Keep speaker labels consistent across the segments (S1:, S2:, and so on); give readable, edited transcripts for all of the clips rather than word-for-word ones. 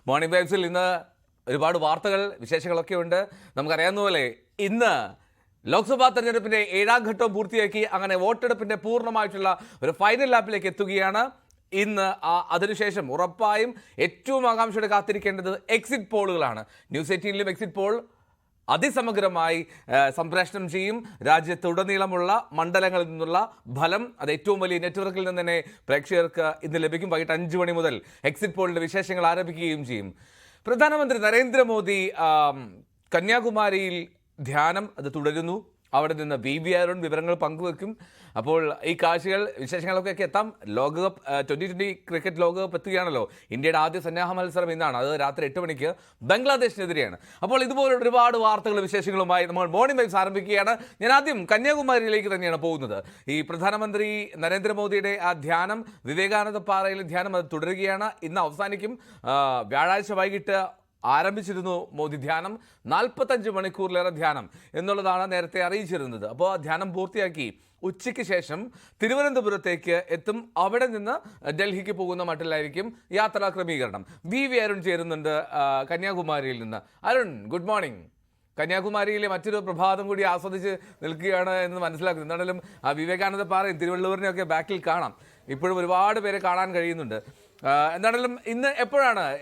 S1: Morning വൈബ്സിൽ ഇന്ന് ഒരുപാട് വാർത്തകൾ വിശേഷങ്ങളൊക്കെ ഉണ്ട്. നമുക്കറിയാവുന്ന പോലെ ഇന്ന് ലോക്സഭാ തെരഞ്ഞെടുപ്പിന്റെ 7ാം ഘട്ടം പൂർത്തിയാക്കി അങ്ങനെ വോട്ടെടുപ്പിന്റെ പൂർണ്ണമായിട്ടുള്ള ഒരു ഫൈനൽ ലാപ്പിലേക്ക് എത്തുകയാണ്. ഇന്ന് അതിനുശേഷം ഉറപ്പായും ഏറ്റവും ആകാംക്ഷയോടെ കാത്തിരിക്കേണ്ടത് എക്സിറ്റ് പോളുകളാണ്. ന്യൂസ് 18ലും എക്സിറ്റ് പോൾ അതിസമഗ്രമായി സംപ്രേഷണം ചെയ്യും. രാജ്യത്തുടനീളമുള്ള മണ്ഡലങ്ങളിൽ നിന്നുള്ള ഫലം അത് ഏറ്റവും വലിയ നെറ്റ്വർക്കിൽ നിന്ന് തന്നെ പ്രേക്ഷകർക്ക് ഇന്ന് ലഭിക്കും. വൈകിട്ട് 5 മണി മുതൽ എക്സിറ്റ് പോളിന്റെ വിശേഷങ്ങൾ ആരംഭിക്കുകയും ചെയ്യും. പ്രധാനമന്ത്രി നരേന്ദ്രമോദി കന്യാകുമാരിയിൽ ധ്യാനം അത് തുടരുന്നു. അവിടെ നിന്ന് BB അരുൺ വിവരങ്ങൾ പങ്കുവെക്കും. അപ്പോൾ ഈ കാഴ്ചകൾ വിശേഷങ്ങളൊക്കെ എത്താം. ലോകകപ്പ് 2020 ക്രിക്കറ്റ് ലോകകപ്പ് എത്തുകയാണല്ലോ. ഇന്ത്യയുടെ ആദ്യ സന്നാഹ മത്സരം ഇന്നാണ്. അത് രാത്രി 8 മണിക്ക് ബംഗ്ലാദേശിനെതിരെയാണ്. അപ്പോൾ ഇതുപോലുള്ള ഒരുപാട് വാർത്തകളും വിശേഷങ്ങളുമായി നമ്മൾ മോർണിംഗ് വൈബ്സ് ആരംഭിക്കുകയാണ്. ഞാൻ ആദ്യം കന്യാകുമാരിയിലേക്ക് തന്നെയാണ് പോകുന്നത്. ഈ പ്രധാനമന്ത്രി നരേന്ദ്രമോദിയുടെ ആ ധ്യാനം, വിവേകാനന്ദ പാറയിലെ ധ്യാനം അത് തുടരുകയാണ്. ഇന്ന് അവസാനിക്കും. വ്യാഴാഴ്ച വൈകിട്ട് ആരംഭിച്ചിരുന്നു മോദി ധ്യാനം. 45 മണിക്കൂറിലേറെ ധ്യാനം എന്നുള്ളതാണ് നേരത്തെ അറിയിച്ചിരുന്നത്. അപ്പോൾ ആ ധ്യാനം പൂർത്തിയാക്കി ഉച്ചയ്ക്ക് ശേഷം തിരുവനന്തപുരത്തേക്ക് എത്തും. അവിടെ നിന്ന് ഡൽഹിക്ക് പോകുന്ന മട്ടിലായിരിക്കും യാത്രാ ക്രമീകരണം. BV അരുൺ ചേരുന്നുണ്ട് കന്യാകുമാരിയിൽ നിന്ന്. Arun, good morning. കന്യാകുമാരിയിലെ മറ്റൊരു പ്രഭാതം കൂടി ആസ്വദിച്ച് നിൽക്കുകയാണ് എന്ന് മനസ്സിലാക്കുന്നു. എന്താണെങ്കിലും ആ വിവേകാനന്ദ പാറയും തിരുവള്ളൂരിനെയൊക്കെ ബാക്കിൽ കാണാം. ഇപ്പോഴും ഒരുപാട് പേരെ കാണാൻ കഴിയുന്നുണ്ട്. എന്താണെങ്കിലും ഇന്ന്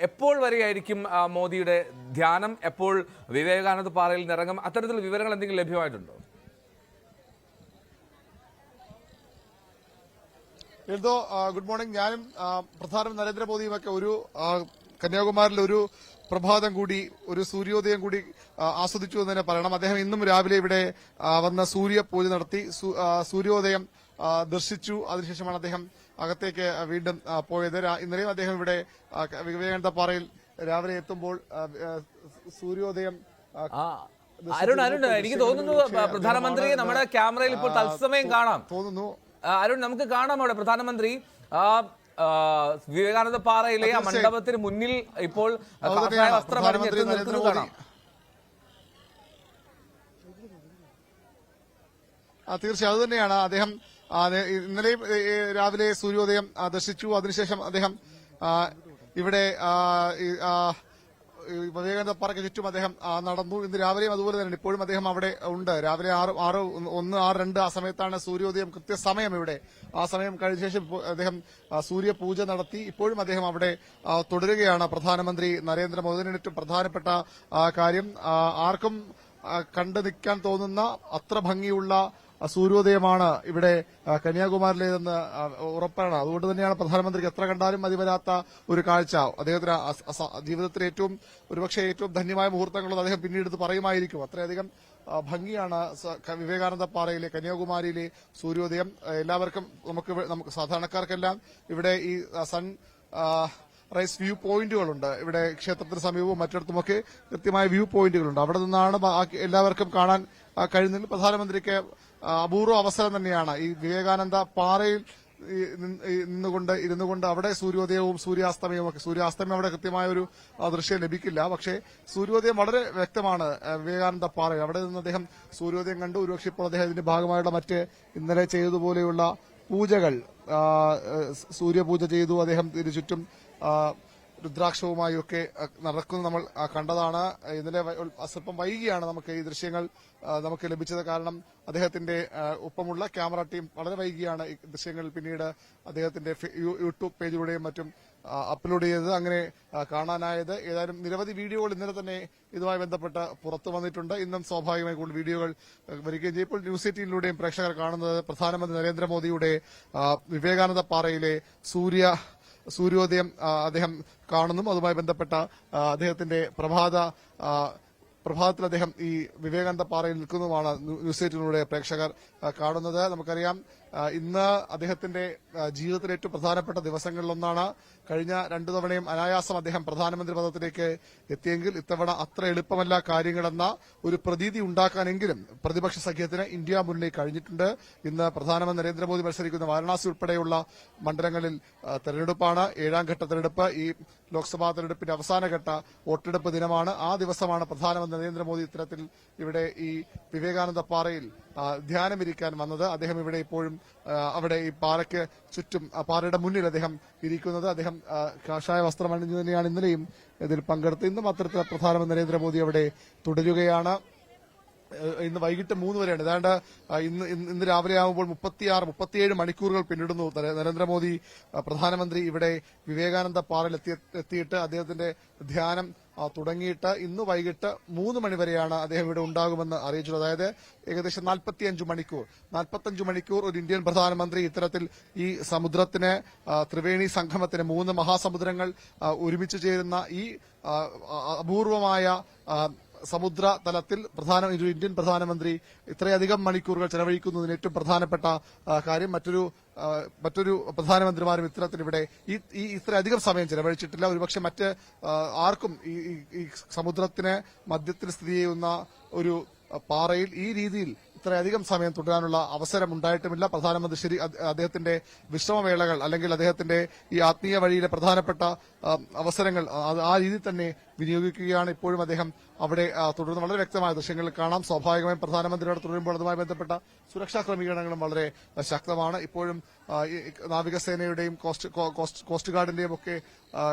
S1: എപ്പോൾ വരെയായിരിക്കും മോദിയുടെ ധ്യാനം? എപ്പോൾ വിവേകാനന്ദ പാറയിൽ നിറങ്ങും? അത്തരത്തിലുള്ള വിവരങ്ങൾ എന്തെങ്കിലും ലഭ്യമായിട്ടുണ്ടോ?
S2: എന്തോ ഗുഡ് മോർണിംഗ്. ഞാനും പ്രധാനമന്ത്രി നരേന്ദ്രമോദിയുമൊക്കെ ഒരു കന്യാകുമാരിയിൽ ഒരു പ്രഭാതം കൂടി, ഒരു സൂര്യോദയം കൂടി ആസ്വദിച്ചു എന്ന് തന്നെ പറയണം. അദ്ദേഹം ഇന്നും രാവിലെ ഇവിടെ വന്ന് സൂര്യപൂജ നടത്തി, സൂര്യോദയം ദർശിച്ചു. അതിനുശേഷമാണ് അദ്ദേഹം അകത്തേക്ക് വീണ്ടും പോയത്. ഇന്നലെയും അദ്ദേഹം ഇവിടെ വിവേകാനന്ദ പാറയിൽ രാവിലെ എത്തുമ്പോൾ സൂര്യോദയം
S1: അരുൺ, എനിക്ക് തോന്നുന്നു പ്രധാനമന്ത്രിയെ നമ്മുടെ ക്യാമറയിൽ ഇപ്പോൾ തത്സമയം കാണാം തോന്നുന്നു. അരുൺ, നമുക്ക് കാണാം അവിടെ പ്രധാനമന്ത്രി വിവേകാനന്ദ പാറയിലെ ആ മണ്ഡപത്തിന് മുന്നിൽ ഇപ്പോൾ വസ്ത്രം കാണാം.
S2: തീർച്ചയായും അത് തന്നെയാണ്. അദ്ദേഹം ഇന്നലെയും രാവിലെ സൂര്യോദയം ദർശിച്ചു. അതിനുശേഷം അദ്ദേഹം ഇവിടെ വിവേകാനന്ദ പാറയ്ക്ക് ചുറ്റും അദ്ദേഹം നടന്നു. ഇന്ന് രാവിലെയും അതുപോലെ തന്നെ ഇപ്പോഴും അദ്ദേഹം അവിടെ ഉണ്ട്. രാവിലെ 6:02 ആ സമയത്താണ് സൂര്യോദയം കൃത്യസമയം. ഇവിടെ ആ സമയം കഴിഞ്ഞ ശേഷം അദ്ദേഹം സൂര്യപൂജ നടത്തി. ഇപ്പോഴും അദ്ദേഹം അവിടെ തുടരുകയാണ്. പ്രധാനമന്ത്രി നരേന്ദ്രമോദിയുടെ ഏറ്റവും പ്രധാനപ്പെട്ട കാര്യം, ആർക്കും കണ്ടു നിൽക്കാൻ തോന്നുന്ന അത്ര ഭംഗിയുള്ള സൂര്യോദയമാണ് ഇവിടെ കന്യാകുമാരിയിലേതെന്ന് ഉറപ്പാണ്. അതുകൊണ്ട് തന്നെയാണ് പ്രധാനമന്ത്രിക്ക് എത്ര കണ്ടാലും മതി വരാത്ത ഒരു കാഴ്ച. അദ്ദേഹത്തിന് ജീവിതത്തിലെ ഒരുപക്ഷെ ഏറ്റവും ധന്യമായ മുഹൂർത്തങ്ങളെന്ന് അദ്ദേഹം പിന്നീട് പറയുമായിരിക്കും. അത്രയധികം ഭംഗിയാണ് വിവേകാനന്ദ പാറയിലെ കന്യാകുമാരിയിലെ സൂര്യോദയം. എല്ലാവർക്കും നമുക്ക് സാധാരണക്കാർക്കെല്ലാം ഇവിടെ ഈ സൺ റൈസ് വ്യൂ പോയിന്റുകളുണ്ട്. ഇവിടെ ക്ഷേത്രത്തിന് സമീപവും മറ്റിടത്തുമൊക്കെ കൃത്യമായ വ്യൂ പോയിന്റുകളുണ്ട്. അവിടെ നിന്നാണ് എല്ലാവർക്കും കാണാൻ കഴിയുന്നത്. പ്രധാനമന്ത്രിക്ക് അപൂർവ അവസരം തന്നെയാണ് ഈ വിവേകാനന്ദ പാറയിൽ ഇരുന്നുകൊണ്ട് അവിടെ സൂര്യോദയവും സൂര്യാസ്തമയവും ഒക്കെ. സൂര്യാസ്തമയം അവിടെ കൃത്യമായ ഒരു ദൃശ്യം ലഭിക്കില്ല. പക്ഷേ സൂര്യോദയം വളരെ വ്യക്തമാണ് വിവേകാനന്ദ പാറയിൽ. അവിടെ നിന്ന് അദ്ദേഹം സൂര്യോദയം കണ്ടു. ഒരുപക്ഷെ ഇപ്പോൾ അദ്ദേഹം ഇതിന്റെ ഭാഗമായുള്ള മറ്റ് ഇന്നലെ ചെയ്തതുപോലെയുള്ള പൂജകൾ, സൂര്യപൂജ ചെയ്തു. അദ്ദേഹം ഇതിനു ചുറ്റും രുദ്രാക്ഷവുമായൊക്കെ നടക്കുന്നത് നമ്മൾ കണ്ടതാണ്. ഇന്നലെ സ്വല്പം വൈകിയാണ് നമുക്ക് ഈ ദൃശ്യങ്ങൾ നമുക്ക് ലഭിച്ചത്. കാരണം അദ്ദേഹത്തിന്റെ ഒപ്പമുള്ള ക്യാമറ ടീം വളരെ വൈകിയാണ് ഈ ദൃശ്യങ്ങൾ പിന്നീട് അദ്ദേഹത്തിന്റെ യൂട്യൂബ് പേജിലൂടെയും മറ്റും അപ്ലോഡ് ചെയ്തത്. അങ്ങനെ കാണാനായത്. ഏതായാലും നിരവധി വീഡിയോകൾ ഇന്നലെ തന്നെ ഇതുമായി ബന്ധപ്പെട്ട് പുറത്തു വന്നിട്ടുണ്ട്. ഇന്നും സ്വാഭാവികമായി കൂടുതൽ വീഡിയോകൾ വരികയും ചെയ്യും. ഇപ്പോൾ ന്യൂസ് 18ലൂടെയും പ്രേക്ഷകർ കാണുന്നത് പ്രധാനമന്ത്രി നരേന്ദ്രമോദിയുടെ വിവേകാനന്ദ പാറയിലെ സൂര്യോദയം അദ്ദേഹം കാണുന്നു. അതുമായി ബന്ധപ്പെട്ട അദ്ദേഹത്തിന്റെ പ്രഭാതത്തിൽ അദ്ദേഹം ഈ വിവേകാനന്ദ പാറയിൽ നിൽക്കുന്നതുമാണ് ന്യൂസ് 18ലൂടെ പ്രേക്ഷകർ കാണുന്നത്. നമുക്കറിയാം, ഇന്ന് അദ്ദേഹത്തിന്റെ ജീവിതത്തിലെ ഏറ്റവും പ്രധാനപ്പെട്ട ദിവസങ്ങളിലൊന്നാണ്. കഴിഞ്ഞ 2 തവണയും അനായാസം അദ്ദേഹം പ്രധാനമന്ത്രി പദത്തിലേക്ക് എത്തിയെങ്കിൽ ഇത്തവണ അത്ര എളുപ്പമല്ല കാര്യങ്ങളെന്ന ഒരു പ്രതീതി ഉണ്ടാക്കാനെങ്കിലും പ്രതിപക്ഷ സഖ്യത്തിന് ഇന്ത്യ മുന്നണി കഴിഞ്ഞിട്ടുണ്ട്. ഇന്ന് പ്രധാനമന്ത്രി നരേന്ദ്രമോദി മത്സരിക്കുന്ന വാരണാസി ഉൾപ്പെടെയുള്ള മണ്ഡലങ്ങളിൽ തെരഞ്ഞെടുപ്പാണ്. 7ാം ഘട്ട തെരഞ്ഞെടുപ്പ്. ഈ ലോക്സഭാ തെരഞ്ഞെടുപ്പിന്റെ അവസാനഘട്ട വോട്ടെടുപ്പ് ദിനമാണ്. ആ ദിവസമാണ് പ്രധാനമന്ത്രി നരേന്ദ്രമോദി ഇത്തരത്തിൽ ഇവിടെ ഈ വിവേകാനന്ദ പാറയിൽ ധ്യാനമിരിക്കാൻ വന്നത്. അദ്ദേഹം ഇവിടെ ഇപ്പോഴും അവിടെ ഈ പാറയ്ക്ക് ചുറ്റും പാറയുടെ മുന്നിൽ അദ്ദേഹം ഇരിക്കുന്നത്. അദ്ദേഹം കാഷായ വസ്ത്രം അണിഞ്ഞു തന്നെയാണ് ഇന്നലെയും ഇതിൽ പങ്കെടുത്ത്. ഇന്നും അത്തരത്തിൽ പ്രധാനമന്ത്രി നരേന്ദ്രമോദി അവിടെ തുടരുകയാണ്. ഇന്ന് വൈകിട്ട് 3 വരെയാണ്. ഏതാണ്ട് ഇന്ന് രാവിലെ ആകുമ്പോൾ 37 മണിക്കൂറുകൾ പിന്നിടുന്നു. നരേന്ദ്രമോദി പ്രധാനമന്ത്രി ഇവിടെ വിവേകാനന്ദ പാറയിൽ എത്തിയിട്ട് അദ്ദേഹത്തിന്റെ ധ്യാനം തുടങ്ങിയിട്ട് ഇന്ന് വൈകിട്ട് 3 മണി വരെയാണ് അദ്ദേഹം ഇവിടെ ഉണ്ടാകുമെന്ന് അറിയിച്ചത്. അതായത് ഏകദേശം 45 മണിക്കൂർ ഒരു ഇന്ത്യൻ പ്രധാനമന്ത്രി ഇത്തരത്തിൽ ഈ സമുദ്രത്തിന് ത്രിവേണി സംഗമത്തിന് 3 മഹാസമുദ്രങ്ങൾ ഒരുമിച്ച് ചേരുന്ന ഈ അപൂർവമായ സമുദ്ര തലത്തിൽ ഒരു ഇന്ത്യൻ പ്രധാനമന്ത്രി ഇത്രയധികം മണിക്കൂറുകൾ ചെലവഴിക്കുന്നതിന് ഏറ്റവും പ്രധാനപ്പെട്ട കാര്യം മറ്റൊരു പ്രധാനമന്ത്രിമാരും ഇത്തരത്തിൽ ഇവിടെ ഇത്രയധികം സമയം ചെലവഴിച്ചിട്ടില്ല. ഒരുപക്ഷെ മറ്റ് ആർക്കും ഈ സമുദ്രത്തിന് മധ്യത്തിൽ സ്ഥിതി ചെയ്യുന്ന ഒരു പാറയിൽ ഈ രീതിയിൽ ഇത്രയധികം സമയം തുടരാനുള്ള അവസരം ഉണ്ടായിട്ടുമില്ല. പ്രധാനമന്ത്രി അദ്ദേഹത്തിന്റെ വിശ്രമവേളകൾ അല്ലെങ്കിൽ അദ്ദേഹത്തിന്റെ ഈ ആത്മീയ വഴിയിലെ പ്രധാനപ്പെട്ട അവസരങ്ങൾ ആ രീതിയിൽ തന്നെ വിനിയോഗിക്കുകയാണ്. ഇപ്പോഴും അദ്ദേഹം അവിടെ തുടർന്ന് വളരെ വ്യക്തമായ ദൃശ്യങ്ങൾ കാണാം. സ്വാഭാവികമായും പ്രധാനമന്ത്രിയോട് തുടരുമ്പോൾ അതുമായി ബന്ധപ്പെട്ട സുരക്ഷാ ക്രമീകരണങ്ങളും വളരെ ശക്തമാണ്. ഇപ്പോഴും നാവികസേനയുടെയും കോസ്റ്റ് ഗാർഡിന്റെയും ഒക്കെ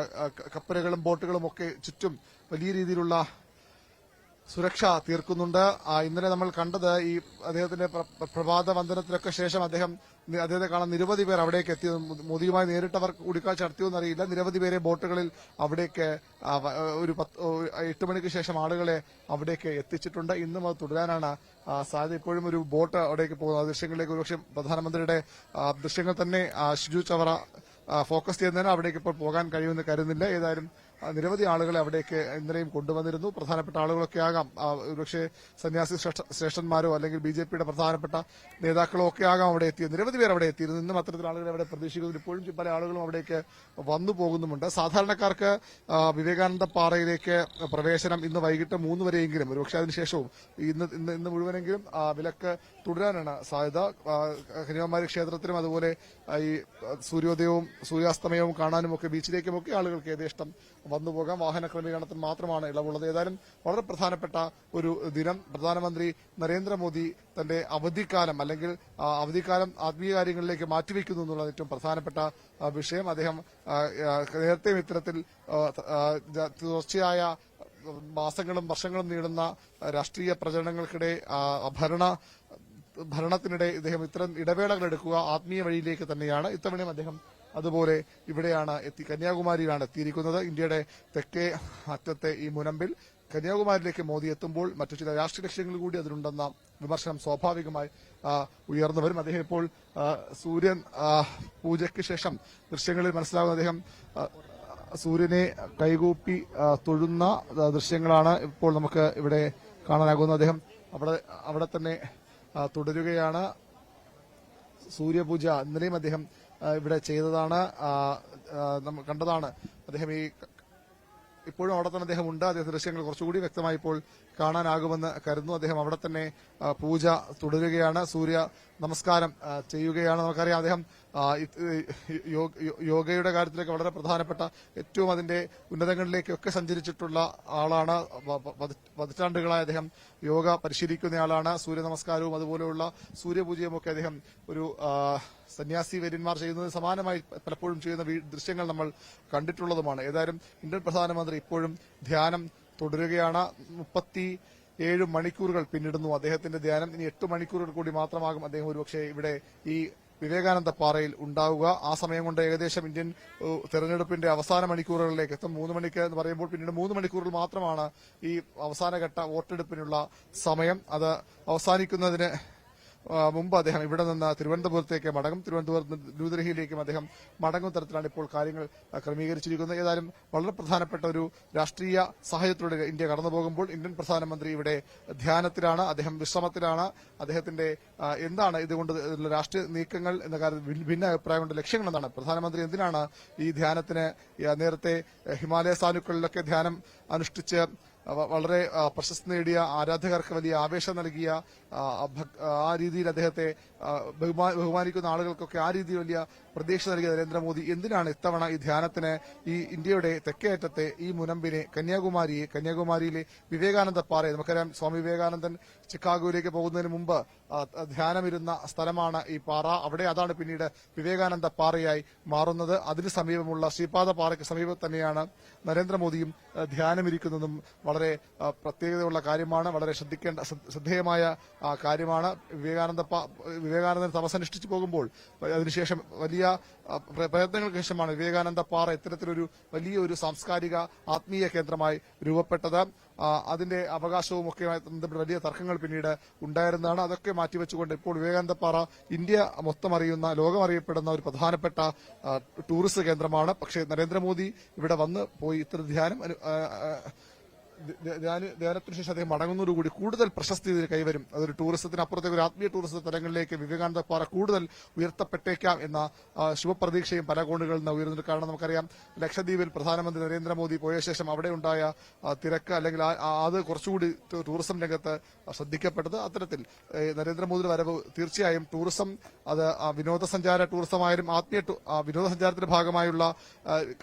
S2: കപ്പലുകളും ബോട്ടുകളും ഒക്കെ ചുറ്റും വലിയ രീതിയിലുള്ള സുരക്ഷ തീർക്കുന്നുണ്ട്. ഇന്നലെ നമ്മൾ കണ്ടത് ഈ അദ്ദേഹത്തിന്റെ പ്രഭാത വന്ദനത്തിനൊക്കെ ശേഷം അദ്ദേഹത്തെ കാണാൻ നിരവധി പേർ അവിടേക്ക് എത്തിയത്. മോദിയുമായി നേരിട്ട് അവർ കൂടിക്കാഴ്ച നടത്തിയോന്ന് അറിയില്ല. നിരവധി പേരെ ബോട്ടുകളിൽ അവിടേക്ക് ഒരു 8 മണിക്ക് ശേഷം ആളുകളെ അവിടേക്ക് എത്തിച്ചിട്ടുണ്ട്. ഇന്നും അത് തുടരാനാണ് സാധ്യത. ഇപ്പോഴും ഒരു ബോട്ട് അവിടേക്ക് പോകുന്നത് ദൃശ്യങ്ങളിലേക്ക് ഒരുപക്ഷെ പ്രധാനമന്ത്രിയുടെ ദൃശ്യങ്ങൾ തന്നെ ഷിജു ചവറ ഫോക്കസ് ചെയ്യുന്നതിന് അവിടേക്ക് ഇപ്പോൾ പോകാൻ കഴിയുമെന്ന് കരുതുന്നില്ല. ഏതായാലും നിരവധി ആളുകളെ അവിടേക്ക് ഇന്നലെയും കൊണ്ടുവന്നിരുന്നു. പ്രധാനപ്പെട്ട ആളുകളൊക്കെ ആകാം, ഒരുപക്ഷെ സന്യാസി ശ്രേഷ്ഠന്മാരോ അല്ലെങ്കിൽ ബിജെപിയുടെ പ്രധാനപ്പെട്ട നേതാക്കളോ ഒക്കെ ആകാം അവിടെ എത്തിയത്. നിരവധി പേർ അവിടെ എത്തിയിരുന്നു. ഇന്നും അത്തരത്തിൽ ആളുകളെ അവിടെ പ്രതീക്ഷിക്കുന്നു. ഇപ്പോഴും പല ആളുകളും അവിടേക്ക് വന്നു പോകുന്നുമുണ്ട്. സാധാരണക്കാർക്ക് വിവേകാനന്ദ പാറയിലേക്ക് പ്രവേശനം ഇന്ന് വൈകിട്ട് 3 വരെയെങ്കിലും, ഒരുപക്ഷെ അതിനുശേഷവും ഇന്ന് മുഴുവനെങ്കിലും വിലക്ക് തുടരാനാണ് സാധ്യത. കന്യാകുമാരി ക്ഷേത്രത്തിലും അതുപോലെ ഈ സൂര്യോദയവും സൂര്യാസ്തമയവും കാണാനും ഒക്കെ ബീച്ചിലേക്കുമൊക്കെ ആളുകൾക്ക് യഥേഷ്ടം വന്നുപോകാം. വാഹന ക്രമീകരണത്തിൽ മാത്രമാണ് ഇളവുള്ളത്. ഏതായാലും വളരെ പ്രധാനപ്പെട്ട ഒരു ദിനം. പ്രധാനമന്ത്രി നരേന്ദ്രമോദി തന്റെ അവധിക്കാലം അല്ലെങ്കിൽ അവധിക്കാലം ആത്മീയ കാര്യങ്ങളിലേക്ക് മാറ്റിവെക്കുന്നു എന്നുള്ളത് ഏറ്റവും പ്രധാനപ്പെട്ട വിഷയം. അദ്ദേഹം നേരത്തെയും ഇത്തരത്തിൽ തുടർച്ചയായ മാസങ്ങളും വർഷങ്ങളും നീളുന്ന രാഷ്ട്രീയ പ്രചരണങ്ങൾക്കിടെ ഭരണത്തിനിടെ ഇദ്ദേഹം ഇത്തരം ഇടവേളകൾ എടുക്കുക ആത്മീയ വഴിയിലേക്ക് തന്നെയാണ്. ഇത്തവണയും അദ്ദേഹം അതുപോലെ ഇവിടെയാണ് കന്യാകുമാരിയിലാണ് എത്തിയിരിക്കുന്നത്. ഇന്ത്യയുടെ തെക്കേ അറ്റത്തെ ഈ മുനമ്പിൽ കന്യാകുമാരിയിലേക്ക് മോദി എത്തുമ്പോൾ മറ്റു ചില രാഷ്ട്രീയ ലക്ഷ്യങ്ങൾ കൂടി അതിലുണ്ടെന്ന വിമർശനം സ്വാഭാവികമായി ഉയർന്നു വരും. അദ്ദേഹം ഇപ്പോൾ സൂര്യൻ പൂജയ്ക്ക് ശേഷം ദൃശ്യങ്ങളിൽ മനസ്സിലാകുന്ന അദ്ദേഹം സൂര്യനെ കൈകൂപ്പി തൊഴുന്ന ദൃശ്യങ്ങളാണ് ഇപ്പോൾ നമുക്ക് ഇവിടെ കാണാനാകുന്നത്. അദ്ദേഹം അവിടെ തന്നെ തുടരുകയാണ്. സൂര്യപൂജ ഇന്നലെയും അദ്ദേഹം ഇവിടെ ചെയ്തതാണ്, നമ്മൾ കണ്ടതാണ്. അദ്ദേഹം ഇപ്പോഴും അവിടെ തന്നെ അദ്ദേഹം ഉണ്ട്. അദ്ദേഹത്തിന്റെ ദൃശ്യങ്ങൾ കുറച്ചുകൂടി വ്യക്തമായി ഇപ്പോൾ കാണാനാകുമെന്ന് കരുതുന്നു. അദ്ദേഹം അവിടെ തന്നെ പൂജ തുടരുകയാണ്, സൂര്യ നമസ്കാരം ചെയ്യുകയാണ്. നമുക്കറിയാം അദ്ദേഹം യോഗയുടെ കാര്യത്തിലേക്ക് വളരെ പ്രധാനപ്പെട്ട ഏറ്റവും അതിന്റെ ഉന്നതങ്ങളിലേക്കൊക്കെ സഞ്ചരിച്ചിട്ടുള്ള ആളാണ്. പതിറ്റാണ്ടുകളായി അദ്ദേഹം യോഗ പരിശീലിക്കുന്നയാളാണ്. സൂര്യ നമസ്കാരവും അതുപോലെയുള്ള സൂര്യപൂജയും ഒക്കെ അദ്ദേഹം ഒരു സന്യാസി വര്യന്മാർ ചെയ്യുന്നതിന് സമാനമായി പലപ്പോഴും ചെയ്യുന്ന ദൃശ്യങ്ങൾ നമ്മൾ കണ്ടിട്ടുള്ളതുമാണ്. ഏതായാലും ഇന്ത്യൻ പ്രധാനമന്ത്രി ഇപ്പോഴും ധ്യാനം തുടരുകയാണ്. 37 മണിക്കൂറുകൾ പിന്നിടുന്നു അദ്ദേഹത്തിന്റെ ധ്യാനം. ഇനി 8 മണിക്കൂറുകൾ കൂടി മാത്രമാകും അദ്ദേഹം ഒരുപക്ഷെ ഇവിടെ ഈ വിവേകാനന്ദ പാറയിൽ ഉണ്ടാവുക. ആ സമയം കൊണ്ട് ഏകദേശം ഇന്ത്യൻ തെരഞ്ഞെടുപ്പിന്റെ അവസാന മണിക്കൂറുകളിലേക്ക് എത്തും. 3 മണിക്ക് എന്ന് പറയുമ്പോൾ പിന്നീട് 3 മണിക്കൂറുകൾ മാത്രമാണ് ഈ അവസാനഘട്ട വോട്ടെടുപ്പിനുള്ള സമയം. അത് അവസാനിക്കുന്നതിന് മുമ്പ് അദ്ദേഹം ഇവിടെ നിന്ന് തിരുവനന്തപുരത്തേക്ക് മടങ്ങും. തിരുവനന്തപുരത്ത് ന്യൂഡൽഹിയിലേക്കും അദ്ദേഹം മടങ്ങും തരത്തിലാണ് ഇപ്പോൾ കാര്യങ്ങൾ ക്രമീകരിച്ചിരിക്കുന്നത്. ഏതായാലും വളരെ പ്രധാനപ്പെട്ട ഒരു രാഷ്ട്രീയ സാഹചര്യത്തിലൂടെ ഇന്ത്യ കടന്നുപോകുമ്പോൾ ഇന്ത്യൻ പ്രധാനമന്ത്രി ഇവിടെ ധ്യാനത്തിലാണ്, അദ്ദേഹം വിശ്രമത്തിലാണ്. അദ്ദേഹത്തിന്റെ എന്താണ് ഇതുകൊണ്ട് രാഷ്ട്രീയ നീക്കങ്ങൾ എന്ന കാര്യത്തിൽ ഭിന്ന അഭിപ്രായമുണ്ട്. ലക്ഷ്യങ്ങൾ എന്താണ്? പ്രധാനമന്ത്രി എന്തിനാണ് ഈ ധ്യാനത്തിന് നേരത്തെ ഹിമാലയ സാനുക്കളിലൊക്കെ ധ്യാനം അനുഷ്ഠിച്ച് വളരെ പ്രശസ്തി നേടിയ ആരാധകർക്ക് വലിയ ആവേശം നൽകിയ ആ രീതിയിൽ അദ്ദേഹത്തെ ബഹുമാനിക്കുന്ന ആളുകൾക്കൊക്കെ ആ രീതിയിൽ വലിയ പ്രതീക്ഷ നൽകിയ നരേന്ദ്രമോദി എന്തിനാണ് ഇത്തവണ ഈ ധ്യാനത്തിന് ഈ ഇന്ത്യയുടെ തെക്കേയറ്റത്തെ ഈ മുനമ്പിനെ കന്യാകുമാരിയിലെ വിവേകാനന്ദ പാറയെ, നമുക്കറിയാം സ്വാമി വിവേകാനന്ദൻ ചിക്കാഗോയിലേക്ക് പോകുന്നതിന് മുമ്പ് ധ്യാനമിരുന്ന സ്ഥലമാണ് ഈ പാറ. അവിടെ അതാണ് പിന്നീട് വിവേകാനന്ദ പാറയായി മാറുന്നത്. അതിന് സമീപമുള്ള ശ്രീപാദ പാറയ്ക്ക് സമീപം തന്നെയാണ് നരേന്ദ്രമോദിയും ധ്യാനമിരിക്കുന്നതും വളരെ പ്രത്യേകതയുള്ള കാര്യമാണ്. വളരെ ശ്രദ്ധേയമായ കാര്യമാണ്. വിവേകാനന്ദൻ തപസ്സനുഷ്ഠിച്ചു പോകുമ്പോൾ അതിനുശേഷം വലിയ പ്രയത്നങ്ങൾക്ക് ശേഷമാണ് വിവേകാനന്ദ പാറ ഇത്തരത്തിലൊരു വലിയൊരു സാംസ്കാരിക ആത്മീയ കേന്ദ്രമായി രൂപപ്പെട്ടത്. അതിന്റെ അവകാശവും ഒക്കെയുമായി ബന്ധപ്പെട്ട് വലിയ തർക്കങ്ങൾ പിന്നീട് ഉണ്ടായിരുന്നതാണ്. അതൊക്കെ മാറ്റിവെച്ചുകൊണ്ട് ഇപ്പോൾ വിവേകാനന്ദ പാറ ഇന്ത്യ മൊത്തം അറിയുന്ന, ലോകം അറിയപ്പെടുന്ന ഒരു പ്രധാനപ്പെട്ട ടൂറിസ്റ്റ് കേന്ദ്രമാണ്. പക്ഷേ നരേന്ദ്രമോദി ഇവിടെ വന്ന് പോയി ഇത്ര ധ്യാനത്തിനു ശേഷം അദ്ദേഹം മടങ്ങുന്നതോടുകൂടി കൂടുതൽ പ്രശസ്തി ഇതിന് കൈവരും. അതൊരു ടൂറിസത്തിന് അപ്പുറത്തേക്ക് ഒരു ആത്മീയ ടൂറിസം തലങ്ങളിലേക്ക് വിവേകാനന്ദ പാറ കൂടുതൽ ഉയർത്തപ്പെട്ടേക്കാം എന്ന ശുഭപ്രതീക്ഷയും പല കോണുകളിൽ നിന്ന് ഉയരുന്നുണ്ട്. കാരണം നമുക്കറിയാം, ലക്ഷദ്വീപിൽ പ്രധാനമന്ത്രി നരേന്ദ്രമോദി പോയ ശേഷം അവിടെ ഉണ്ടായ തിരക്ക് അല്ലെങ്കിൽ അത് കുറച്ചുകൂടി ടൂറിസം രംഗത്ത് ശ്രദ്ധിക്കപ്പെട്ടത്. അത്തരത്തിൽ നരേന്ദ്രമോദിയുടെ വരവ് തീർച്ചയായും ടൂറിസം, അത് വിനോദസഞ്ചാര ടൂറിസമായാലും വിനോദസഞ്ചാരത്തിന്റെ ഭാഗമായുള്ള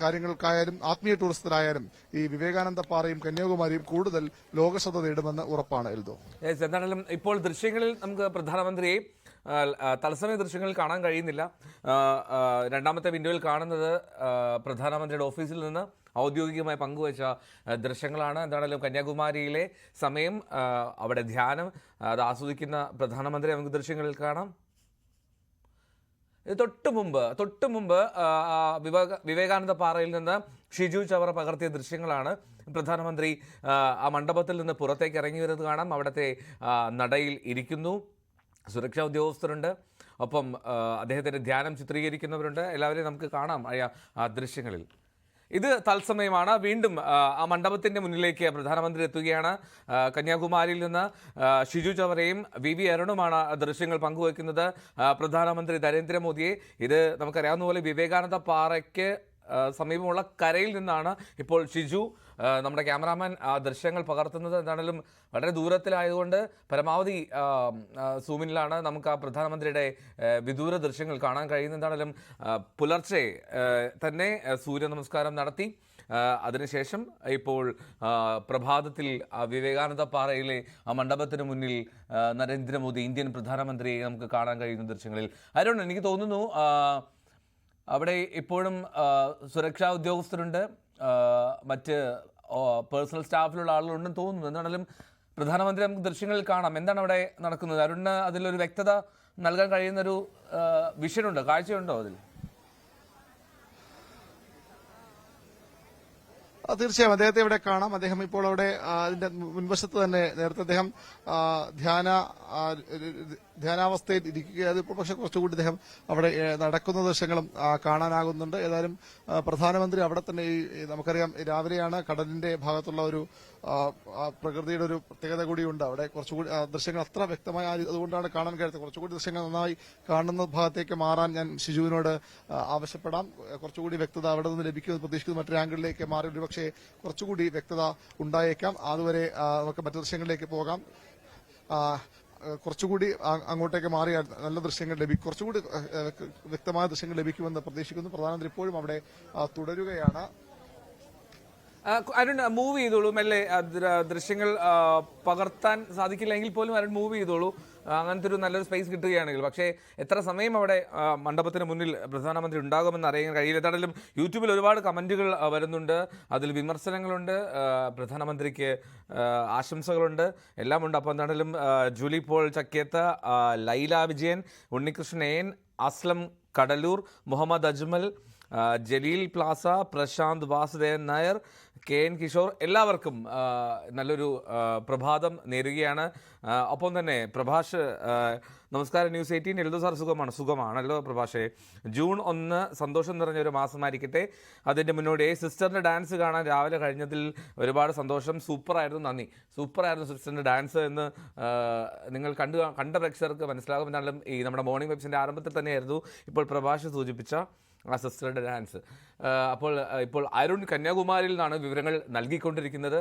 S2: കാര്യങ്ങൾക്കായാലും ആത്മീയ ടൂറിസത്തിലായാലും ഈ വിവേകാനന്ദ പാറയും കന്യാകുമാരിയും കൂടുതൽ ലോകശ്രദ്ധ നേടുമെന്ന് ഉറപ്പാണ്. എൽദോ,
S1: എന്താണെങ്കിലും ഇപ്പോൾ ദൃശ്യങ്ങളിൽ നമുക്ക് പ്രധാനമന്ത്രിയെ തത്സമയ ദൃശ്യങ്ങളിൽ കാണാൻ കഴിയുന്നില്ല. രണ്ടാമത്തെ വിൻഡോയിൽ കാണുന്നത് പ്രധാനമന്ത്രിയുടെ ഓഫീസിൽ നിന്ന് ഔദ്യോഗികമായി പങ്കുവച്ച ദൃശ്യങ്ങളാണ്. എന്താണെങ്കിലും കന്യാകുമാരിയിലെ സമയം, അവിടെ ധ്യാനം, അത് ആസ്വദിക്കുന്ന പ്രധാനമന്ത്രി നമുക്ക് ദൃശ്യങ്ങളിൽ കാണാം. തൊട്ടു മുമ്പ് വിവേകാനന്ദ പാറയിൽ നിന്ന് ഷിജു ചവറ പകർത്തിയ ദൃശ്യങ്ങളാണ്. പ്രധാനമന്ത്രി ആ മണ്ഡപത്തിൽ നിന്ന് പുറത്തേക്ക് ഇറങ്ങി വരുന്നത് കാണാം. അവിടുത്തെ നടയിൽ ഇരിക്കുന്നു, സുരക്ഷാ ഉദ്യോഗസ്ഥരുണ്ട്, ഒപ്പം അദ്ദേഹത്തിൻ്റെ ധ്യാനം ചിത്രീകരിക്കുന്നവരുണ്ട്. എല്ലാവരെയും നമുക്ക് കാണാം ആ ദൃശ്യങ്ങളിൽ. ഇത് തത്സമയമാണ്. വീണ്ടും ആ മണ്ഡപത്തിൻ്റെ മുന്നിലേക്ക് പ്രധാനമന്ത്രി എത്തുകയാണ്. കന്യാകുമാരിയിൽ നിന്ന് ഷിജു ചവറയും വി അരുണുമാണ് ദൃശ്യങ്ങൾ പങ്കുവയ്ക്കുന്നത്. പ്രധാനമന്ത്രി നരേന്ദ്രമോദിയെ, ഇത് നമുക്കറിയാവുന്ന പോലെ വിവേകാനന്ദ പാറയ്ക്ക് സമീപമുള്ള കരയിൽ നിന്നാണ് ഇപ്പോൾ ഷിജു, നമ്മുടെ ക്യാമറാമാൻ, ആ ദൃശ്യങ്ങൾ പകർത്തുന്നത്. എന്താണെങ്കിലും വളരെ ദൂരത്തിലായതുകൊണ്ട് പരമാവധി സൂമിനിലാണ് നമുക്ക് ആ പ്രധാനമന്ത്രിയുടെ വിദൂര ദൃശ്യങ്ങൾ കാണാൻ കഴിയുന്നത്. എന്താണെങ്കിലും പുലർച്ചെ തന്നെ സൂര്യ നമസ്കാരം നടത്തി. അതിനുശേഷം ഇപ്പോൾ പ്രഭാതത്തിൽ വിവേകാനന്ദ പാറയിലെ ആ മണ്ഡപത്തിന് മുന്നിൽ നരേന്ദ്രമോദി, ഇന്ത്യൻ പ്രധാനമന്ത്രിയെ നമുക്ക് കാണാൻ കഴിയുന്ന ദൃശ്യങ്ങളിൽ. അരുൺ, എനിക്ക് തോന്നുന്നു അവിടെ ഇപ്പോഴും സുരക്ഷാ ഉദ്യോഗസ്ഥരുണ്ട്, മറ്റ് പേഴ്സണൽ സ്റ്റാഫിലുള്ള ആളുകളുണ്ടെന്ന് തോന്നുന്നു. എന്നാണെങ്കിലും പ്രധാനമന്ത്രി നമുക്ക് ദൃശ്യങ്ങളിൽ കാണാം. എന്താണ് അവിടെ നടക്കുന്നത്? അരുണിന് അതിലൊരു വ്യക്തത നൽകാൻ കഴിയുന്നൊരു വിഷനുണ്ടോ, കാഴ്ചയുണ്ടോ അതിൽ?
S2: തീർച്ചയായും അദ്ദേഹത്തെ ഇവിടെ കാണാം. അദ്ദേഹം ഇപ്പോൾ അവിടെ അതിന്റെ മുൻവശത്ത് തന്നെ നേരത്തെ അദ്ദേഹം ധ്യാനാവസ്ഥയിൽ ഇരിക്കുക. അതിപ്പോൾ പക്ഷെ കുറച്ചുകൂടി അദ്ദേഹം അവിടെ നടക്കുന്ന ദൃശ്യങ്ങളും കാണാനാകുന്നുണ്ട്. ഏതായാലും പ്രധാനമന്ത്രി അവിടെ തന്നെ, നമുക്കറിയാം രാവിലെയാണ്, കടലിന്റെ ഭാഗത്തുള്ള ഒരു പ്രകൃതിയുടെ ഒരു പ്രത്യേകത കൂടിയുണ്ട്. അവിടെ കുറച്ചുകൂടി ദൃശ്യങ്ങൾ അത്ര വ്യക്തമായി അതുകൊണ്ടാണ് കാണാൻ കഴിയാത്തത്. കുറച്ചുകൂടി ദൃശ്യങ്ങൾ നന്നായി കാണുന്ന ഭാഗത്തേക്ക് മാറാൻ ഞാൻ ഷിജുവിനോട് ആവശ്യപ്പെടാം. കുറച്ചുകൂടി വ്യക്തത അവിടെ നിന്ന് ലഭിക്കുമെന്ന് പ്രതീക്ഷിക്കുന്നു. മറ്റൊരു ആംഗിളിലേക്ക് മാറി ഒരുപക്ഷെ കുറച്ചുകൂടി വ്യക്തത ഉണ്ടായേക്കാം. അതുവരെ നമുക്ക് മറ്റു ദൃശ്യങ്ങളിലേക്ക് പോകാം. കുറച്ചുകൂടി അങ്ങോട്ടേക്ക് മാറിയാൽ നല്ല ദൃശ്യങ്ങൾ കുറച്ചുകൂടി വ്യക്തമായ ദൃശ്യങ്ങൾ ലഭിക്കുമെന്ന് പ്രതീക്ഷിക്കുന്നു. പ്രധാനമന്ത്രി ഇപ്പോഴും അവിടെ തുടരുകയാണ്.
S1: അരുൺ, മൂവ് ചെയ്തോളൂ മെല്ലെ. ദൃശ്യങ്ങൾ പകർത്താൻ സാധിക്കില്ലെങ്കിൽ പോലും അരുൺ മൂവ് ചെയ്തോളൂ. അങ്ങനത്തെ ഒരു നല്ലൊരു സ്പേസ് കിട്ടുകയാണെങ്കിൽ. പക്ഷേ എത്ര സമയം അവിടെ മണ്ഡപത്തിന് മുന്നിൽ പ്രധാനമന്ത്രി ഉണ്ടാകുമെന്ന് അറിയാൻ കഴിയില്ല. എന്താണെങ്കിലും യൂട്യൂബിൽ ഒരുപാട് കമൻറ്റുകൾ വരുന്നുണ്ട്, അതിൽ വിമർശനങ്ങളുണ്ട്, പ്രധാനമന്ത്രിക്ക് ആശംസകളുണ്ട്, എല്ലാം ഉണ്ട്. അപ്പോൾ എന്താണെങ്കിലും ജൂലി പോൾ ചക്കേത്ത്, ലൈല വിജയൻ, ഉണ്ണികൃഷ്ണൻ എൻ, അസ്ലം കടലൂർ, മുഹമ്മദ് അജ്മൽ, ജലീൽ പ്ലാസ, പ്രശാന്ത് വാസുദേവൻ നായർ, കെ എൻ കിഷോർ, എല്ലാവർക്കും നല്ലൊരു പ്രഭാതം നേരുകയാണ്. ഒപ്പം തന്നെ പ്രഭാഷ്, നമസ്കാരം ന്യൂസ് 18. എൽദോ സാർ സുഖമാണല്ലോ പ്രഭാഷേ? ജൂൺ 1 സന്തോഷം നിറഞ്ഞൊരു മാസമായിരിക്കട്ടെ. അതിൻ്റെ മുന്നോടിയായി സിസ്റ്ററിൻ്റെ ഡാൻസ് കാണാൻ രാവിലെ കഴിഞ്ഞതിൽ ഒരുപാട് സന്തോഷം. സൂപ്പറായിരുന്നു, നന്ദി. സൂപ്പറായിരുന്നു സിസ്റ്ററിൻ്റെ ഡാൻസ് എന്ന് നിങ്ങൾ കണ്ട പ്രേക്ഷകർക്ക് മനസ്സിലാകും. എന്നാലും ഈ നമ്മുടെ മോർണിംഗ് വെബ്സിൻ്റെ ആരംഭത്തിൽ തന്നെയായിരുന്നു ഇപ്പോൾ പ്രഭാഷ് സൂചിപ്പിച്ച ആ സിസ്റ്ററുടെ ഡാൻസ്. ഇപ്പോൾ അരുൺ കന്യാകുമാരിയിൽ നിന്നാണ് വിവരങ്ങൾ നൽകിക്കൊണ്ടിരിക്കുന്നത്.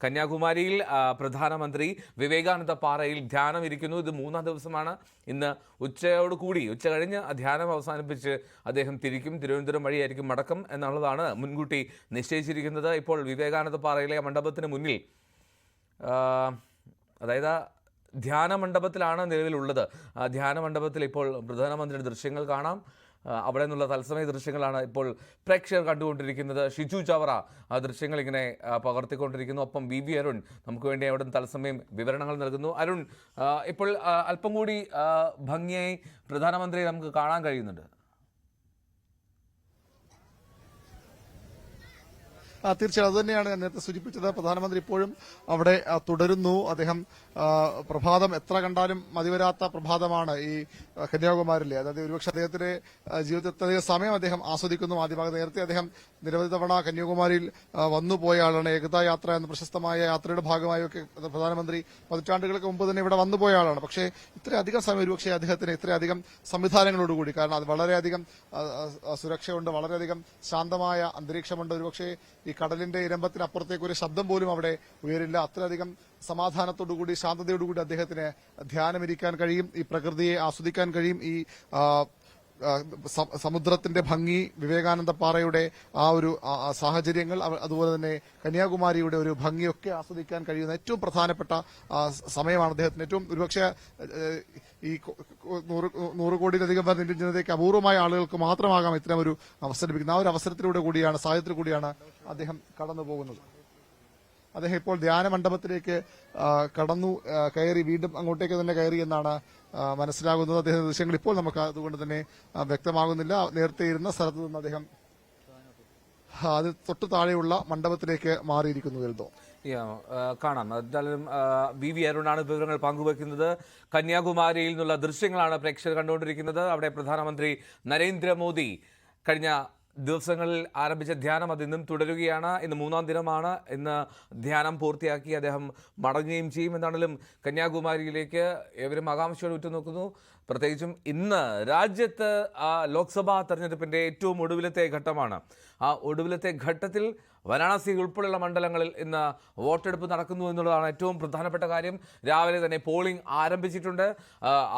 S1: കന്യാകുമാരിയിൽ പ്രധാനമന്ത്രി വിവേകാനന്ദ പാറയിൽ ധ്യാനം ഇരിക്കുന്നു. ഇത് 3-ാം ദിവസമാണ്. ഇന്ന് ഉച്ച കഴിഞ്ഞ് ധ്യാനം അവസാനിപ്പിച്ച് അദ്ദേഹം തിരുവനന്തപുരം വഴിയായിരിക്കും മടക്കം എന്നുള്ളതാണ് മുൻകൂട്ടി നിശ്ചയിച്ചിരിക്കുന്നത്. ഇപ്പോൾ വിവേകാനന്ദ പാറയിലെ മണ്ഡപത്തിന് മുന്നിൽ, അതായത് ധ്യാന മണ്ഡപത്തിലാണ് നിലവിലുള്ളത്. ധ്യാന മണ്ഡപത്തിൽ ഇപ്പോൾ പ്രധാനമന്ത്രിയുടെ ദൃശ്യങ്ങൾ കാണാം. അവിടെ നിന്നുള്ള തത്സമയ ദൃശ്യങ്ങളാണ് ഇപ്പോൾ പ്രേക്ഷകർ കണ്ടുകൊണ്ടിരിക്കുന്നത്. ഷിജു ചവറ ആ ദൃശ്യങ്ങൾ ഇങ്ങനെ പകർത്തിക്കൊണ്ടിരിക്കുന്നു. ഒപ്പം വി അരുൺ നമുക്ക് വേണ്ടി അവിടെ നിന്ന് തത്സമയം വിവരണങ്ങൾ നൽകുന്നു. അരുൺ, ഇപ്പോൾ അല്പം കൂടി ഭംഗിയായി പ്രധാനമന്ത്രിയെ നമുക്ക് കാണാൻ കഴിയുന്നുണ്ട്.
S2: തീർച്ചയായും അതുതന്നെയാണ് ഞാൻ നേരത്തെ സൂചിപ്പിച്ചത്. പ്രധാനമന്ത്രി ഇപ്പോഴും അവിടെ തുടരുന്നു. അദ്ദേഹം പ്രഭാതം എത്ര കണ്ടാലും മതിവരാത്ത പ്രഭാതമാണ് ഈ കന്യാകുമാരിലെ. അതായത് ഒരുപക്ഷെ അദ്ദേഹത്തിന്റെ ജീവിതത്തിൽ സമയം അദ്ദേഹം ആസ്വദിക്കുന്നു. ആദ്യഭാഗം നേരത്തെ അദ്ദേഹം നിരവധി തവണ കന്യാകുമാരിയിൽ വന്നുപോയ ആളാണ്. ഏകതാ യാത്ര എന്ന പ്രശസ്തമായ യാത്രയുടെ ഭാഗമായൊക്കെ പ്രധാനമന്ത്രി പതിറ്റാണ്ടുകൾക്ക് മുമ്പ് തന്നെ ഇവിടെ വന്നുപോയ ആളാണ്. പക്ഷേ ഇത്രയധികം സമയം ഒരുപക്ഷെ അദ്ദേഹത്തിന് ഇത്രയധികം സംവിധാനങ്ങളോടുകൂടി, കാരണം അത് വളരെയധികം സുരക്ഷയുണ്ട്, വളരെയധികം ശാന്തമായ അന്തരീക്ഷമുണ്ട്. ഒരുപക്ഷെ ഈ കടലിന്റെ ഇരമ്പത്തിനപ്പുറത്തേക്ക് ഒരു ശബ്ദം പോലും അവിടെ ഉയരില്ല. അത്രയധികം സമാധാനത്തോടുകൂടി ശാന്തതയോടുകൂടി അദ്ദേഹത്തിന് ധ്യാനമിരിക്കാൻ കഴിയും, ഈ പ്രകൃതിയെ ആസ്വദിക്കാൻ കഴിയും. ഈ സമുദ്രത്തിന്റെ ഭംഗി, വിവേകാനന്ദ പാറയുടെ ആ ഒരു സാഹചര്യങ്ങൾ, അതുപോലെ തന്നെ കന്യാകുമാരിയുടെ ഒരു ഭംഗിയൊക്കെ ആസ്വദിക്കാൻ കഴിയുന്ന ഏറ്റവും പ്രധാനപ്പെട്ട സമയമാണ് അദ്ദേഹത്തിന്. ഏറ്റവും ഒരുപക്ഷെ ഈ 100 കോടിയിലധികം വരുന്ന ഇന്ത്യൻ ജനതയ്ക്ക് അപൂർവമായ ആളുകൾക്ക് മാത്രമാകാം ഇത്തരം ഒരു അവസരം ലഭിക്കുന്നത്. ആ ഒരു അവസരത്തിലൂടെ കൂടിയാണ്, സാഹചര്യത്തിൽ കൂടിയാണ് അദ്ദേഹം കടന്നു പോകുന്നത്. അദ്ദേഹം ഇപ്പോൾ ധ്യാന മണ്ഡപത്തിലേക്ക് കയറി, വീണ്ടും അങ്ങോട്ടേക്ക് തന്നെ കയറി എന്നാണ് മനസ്സിലാകുന്നത്. അദ്ദേഹത്തിന്റെ ദൃശ്യങ്ങൾ ഇപ്പോൾ നമുക്ക് അതുകൊണ്ട് തന്നെ വ്യക്തമാകുന്നില്ല. നേരത്തെ ഇരുന്ന സ്ഥലത്ത് നിന്ന് അദ്ദേഹം അത് തൊട്ടു താഴെയുള്ള മണ്ഡപത്തിലേക്ക് മാറിയിരിക്കുന്നു. എൽദോ
S1: കാണാം. എന്തായാലും വി അരുണാണ് വിവരങ്ങൾ പങ്കുവയ്ക്കുന്നത്. കന്യാകുമാരിയിൽ നിന്നുള്ള ദൃശ്യങ്ങളാണ് പ്രേക്ഷകർ കണ്ടുകൊണ്ടിരിക്കുന്നത്. അവിടെ പ്രധാനമന്ത്രി നരേന്ദ്രമോദി കഴിഞ്ഞ ദിവസങ്ങളിൽ ആരംഭിച്ച ധ്യാനം അത് ഇന്നും തുടരുകയാണ്. ഇന്ന് 3-ാം ദിനമാണ്. ഇന്ന് ധ്യാനം പൂർത്തിയാക്കി അദ്ദേഹം മടങ്ങുകയും ചെയ്യും. എന്നാണെങ്കിലും കന്യാകുമാരിയിലേക്ക് ഏവരും ആകാംക്ഷയോടെ ഉറ്റുനോക്കുന്നു. പ്രത്യേകിച്ചും ഇന്ന് രാജ്യത്ത് ലോക്സഭാ തെരഞ്ഞെടുപ്പിൻ്റെ ഏറ്റവും ഒടുവിലത്തെ ഘട്ടമാണ്. ആ ഒടുവിലത്തെ ഘട്ടത്തിൽ വാരാണസി ഉൾപ്പെടെയുള്ള മണ്ഡലങ്ങളിൽ ഇന്ന് വോട്ടെടുപ്പ് നടക്കുന്നു എന്നുള്ളതാണ് ഏറ്റവും പ്രധാനപ്പെട്ട കാര്യം. രാവിലെ തന്നെ പോളിംഗ് ആരംഭിച്ചിട്ടുണ്ട്.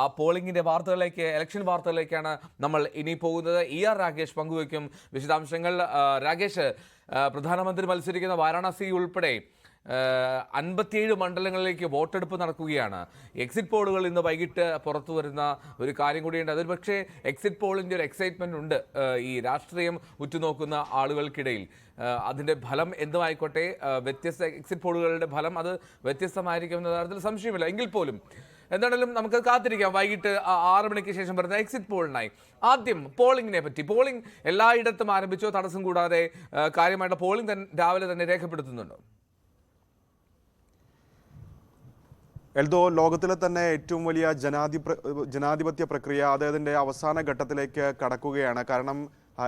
S1: ആ പോളിംഗിൻ്റെ വാർത്തകളിലേക്ക്, ഇലക്ഷൻ വാർത്തകളിലേക്കാണ് നമ്മൾ ഇനി പോകുന്നത്. ER രാഗേഷ് പങ്കുവയ്ക്കും വിശദാംശങ്ങൾ. രാഗേഷ്, പ്രധാനമന്ത്രി മത്സരിക്കുന്ന വാരാണസി ഉൾപ്പെടെ 57 മണ്ഡലങ്ങളിലേക്ക് വോട്ടെടുപ്പ് നടക്കുകയാണ്. എക്സിറ്റ് പോളുകൾ ഇന്ന് വൈകിട്ട് പുറത്തു വരുന്ന ഒരു കാര്യം കൂടിയുണ്ട്. അതൊരു പക്ഷേ എക്സിറ്റ് പോളിൻ്റെ ഒരു എക്സൈറ്റ്മെൻ്റ് ഉണ്ട് ഈ രാഷ്ട്രീയം ഉറ്റുനോക്കുന്ന ആളുകൾക്കിടയിൽ. അതിൻ്റെ ഫലം എന്തുമായിക്കോട്ടെ, വ്യത്യസ്ത എക്സിറ്റ് പോളുകളുടെ ഫലം അത് വ്യത്യസ്തമായിരിക്കുമെന്ന കാര്യത്തിൽ സംശയമില്ല. എങ്കിൽ പോലും എന്താണെങ്കിലും നമുക്ക് കാത്തിരിക്കാം വൈകിട്ട് 6 മണിക്ക് ശേഷം വരുന്ന എക്സിറ്റ് പോളിനായി. ആദ്യം പോളിംഗിനെ പറ്റി. പോളിംഗ് എല്ലായിടത്തും ആരംഭിച്ചോ? തടസ്സം കൂടാതെ കാര്യമായിട്ട് പോളിംഗ് രാവിലെ തന്നെ രേഖപ്പെടുത്തുന്നുണ്ടോ?
S3: എൽദോ, ലോകത്തിലെ തന്നെ ഏറ്റവും വലിയ ജനാധിപത്യ പ്രക്രിയ അതിൻ്റെ അവസാന ഘട്ടത്തിലേക്ക് കടക്കുകയാണ്. കാരണം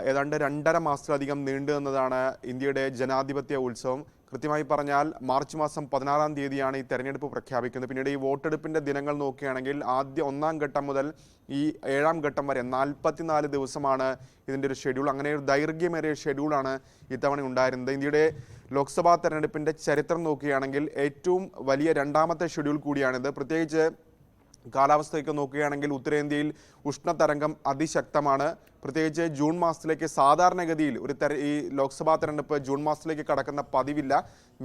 S3: ഏതാണ്ട് 2.5 മാസത്തിലധികം നീണ്ടു നിന്നതാണ് ഇന്ത്യയുടെ ജനാധിപത്യ ഉത്സവം. കൃത്യമായി പറഞ്ഞാൽ മാർച്ച് മാസം 16-ാം തീയതിയാണ് ഈ തെരഞ്ഞെടുപ്പ് പ്രഖ്യാപിക്കുന്നത്. പിന്നീട് ഈ വോട്ടെടുപ്പിൻ്റെ ദിനങ്ങൾ നോക്കുകയാണെങ്കിൽ 1-ാം ഘട്ടം മുതൽ ഈ 7-ാം ഘട്ടം വരെ 44 ദിവസമാണ് ഇതിൻ്റെ ഒരു ഷെഡ്യൂൾ. അങ്ങനെ ഒരു ദൈർഘ്യമേറിയ ഷെഡ്യൂളാണ് ഇത്തവണ ഉണ്ടായിരുന്നത്. ഇന്ത്യയുടെ ലോക്സഭാ തെരഞ്ഞെടുപ്പിൻ്റെ ചരിത്രം നോക്കുകയാണെങ്കിൽ ഏറ്റവും വലിയ 2ാമത്തെ ഷെഡ്യൂൾ കൂടിയാണിത്. പ്രത്യേകിച്ച് കാലാവസ്ഥയൊക്കെ നോക്കുകയാണെങ്കിൽ ഉത്തരേന്ത്യയിൽ ഉഷ്ണതരംഗം അതിശക്തമാണ്. പ്രത്യേകിച്ച് ജൂൺ മാസത്തിലേക്ക് സാധാരണഗതിയിൽ ഈ ലോക്സഭാ തെരഞ്ഞെടുപ്പ് ജൂൺ മാസത്തിലേക്ക് കടക്കുന്ന പതിവില്ല.